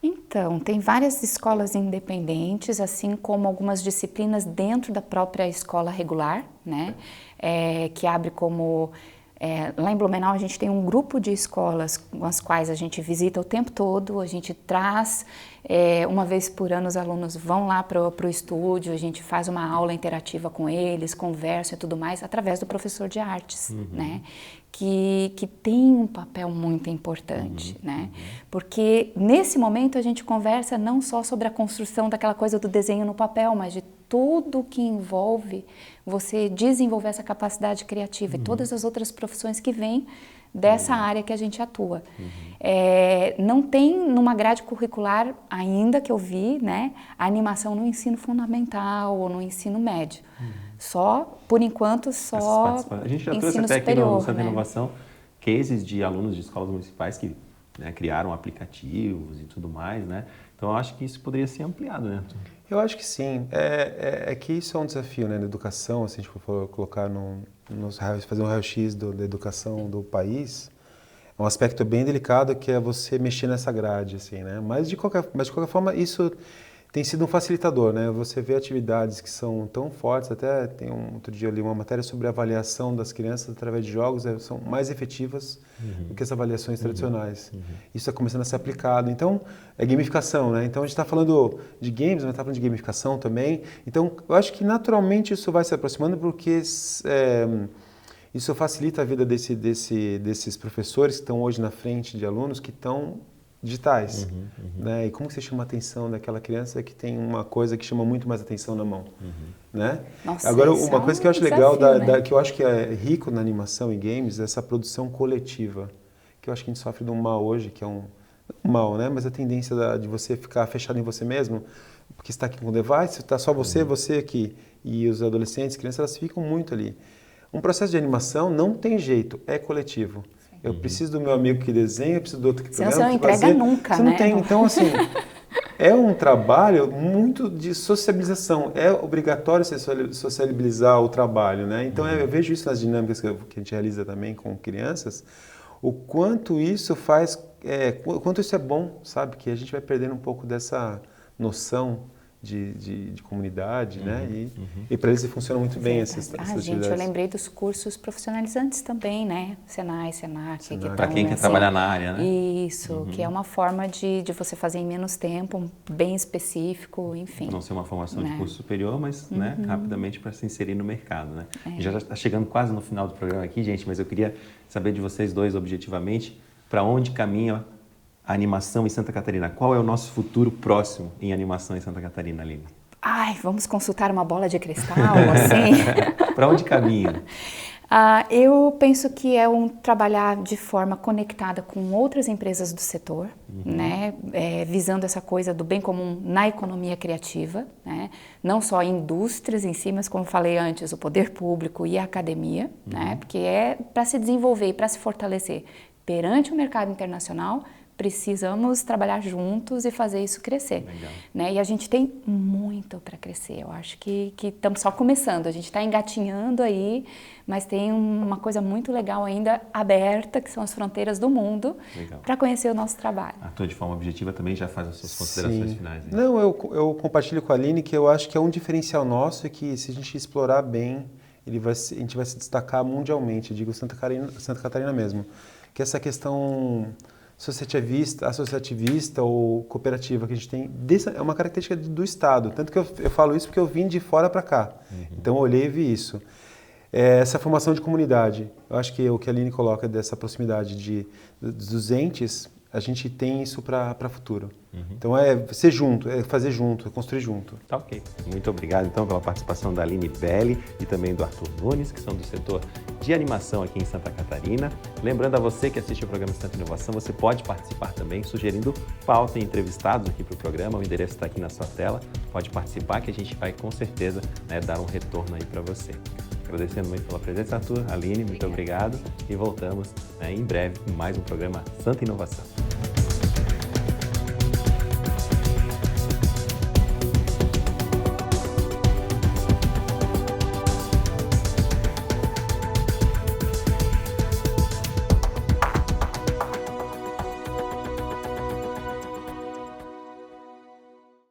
Então, tem várias escolas independentes, assim como algumas disciplinas dentro da própria escola regular, né? Que abre como Lá em Blumenau a gente tem um grupo de escolas com as quais a gente visita o tempo todo, a gente traz, uma vez por ano os alunos vão lá para o estúdio, a gente faz uma aula interativa com eles, conversa e tudo mais, através do professor de artes, né? Que tem um papel muito importante, né? Porque nesse momento a gente conversa não só sobre a construção daquela coisa do desenho no papel, mas de tudo que envolve você desenvolver essa capacidade criativa e todas as outras profissões que vêm dessa área que a gente atua. Não tem numa grade curricular ainda que eu vi, né, a animação no ensino fundamental ou no ensino médio. Só, por enquanto, só a gente já trouxe ensino até superior, aqui no Santa né? Inovação cases de alunos de escolas municipais que, né, criaram aplicativos e tudo mais, né? Então, eu acho que isso poderia ser ampliado, né, Arthur? Eu acho que sim. É que isso é um desafio, né, na educação, se a gente for colocar fazer um raio-x da educação do país, é um aspecto bem delicado que é você mexer nessa grade, assim, né? Mas de qualquer forma, isso tem sido um facilitador, né? Você vê atividades que são tão fortes, até outro dia eu li uma matéria sobre a avaliação das crianças através de jogos, são mais efetivas do que as avaliações tradicionais. Isso está começando a ser aplicado. Então, é gamificação, né? Então, a gente está falando de games, mas está falando de gamificação também. Então, eu acho que naturalmente isso vai se aproximando porque isso facilita a vida desses professores que estão hoje na frente de alunos que estão digitais, né? E como que você chama a atenção daquela criança que tem uma coisa que chama muito mais atenção na mão, né? Nossa, agora, uma coisa que eu acho legal, né? que eu acho que é rico na animação e games, é essa produção coletiva, que eu acho que a gente sofre de um mal hoje, que é um mal, né? Mas a tendência de você ficar fechado em você mesmo, porque você está aqui com o device, está só você aqui, e os adolescentes, crianças, elas ficam muito ali. Um processo de animação não tem jeito, é coletivo. Eu preciso do meu amigo que desenha, eu preciso do outro que Senão você não entrega nunca, você né? não tem. Então, assim, é um trabalho muito de sociabilização. É obrigatório você sociabilizar o trabalho, né? Então, eu vejo isso nas dinâmicas que a gente realiza também com crianças, o quanto isso faz, quanto isso é bom, sabe? Que a gente vai perdendo um pouco dessa noção de comunidade, né? E para eles funciona muito bem essas atividades. Gente, eu lembrei dos cursos profissionalizantes também, né? Senai, Senac. Para quem quer trabalhar na área, né? Isso, que é uma forma de você fazer em menos tempo, bem específico, enfim. Não ser uma formação de curso superior, mas né, rapidamente para se inserir no mercado, né? Já está chegando quase no final do programa aqui, gente, mas eu queria saber de vocês dois, objetivamente, para onde caminha a animação em Santa Catarina. Qual é o nosso futuro próximo em animação em Santa Catarina, Aline? Ai, vamos consultar uma bola de cristal, assim? Para onde caminha? Eu penso que é trabalhar de forma conectada com outras empresas do setor, né? Visando essa coisa do bem comum na economia criativa, né? Não só indústrias em si, mas como falei antes, o poder público e a academia, né? Porque é para se desenvolver e para se fortalecer perante o mercado internacional. Precisamos trabalhar juntos e fazer isso crescer, né? E a gente tem muito para crescer. Eu acho que estamos só começando. A gente está engatinhando aí, mas tem uma coisa muito legal ainda aberta, que são as fronteiras do mundo, para conhecer o nosso trabalho. Arthur, de forma objetiva, também já faz as suas considerações finais. Hein? Não, eu compartilho com a Aline que eu acho que é um diferencial nosso e que se a gente explorar bem, a gente vai se destacar mundialmente. Eu digo Santa Catarina mesmo. Que essa questão associativista ou cooperativa que a gente tem, é uma característica do Estado. Tanto que eu falo isso porque eu vim de fora para cá. Então eu olhei e vi isso. Essa formação de comunidade, eu acho que o que a Aline coloca dessa proximidade dos entes, a gente tem isso para o futuro. Então é ser junto, é fazer junto, é construir junto. Tá ok. Muito obrigado então pela participação da Aline Belli e também do Arthur Nunes, que são do setor de animação aqui em Santa Catarina. Lembrando a você que assiste o programa Santa Inovação, você pode participar também sugerindo pauta e entrevistados aqui para o programa. O endereço está aqui na sua tela. Pode participar que a gente vai com certeza, né, dar um retorno aí para você. Agradecendo muito pela presença, Arthur, Aline, muito obrigado. E voltamos, né, em breve com mais um programa Santa Inovação.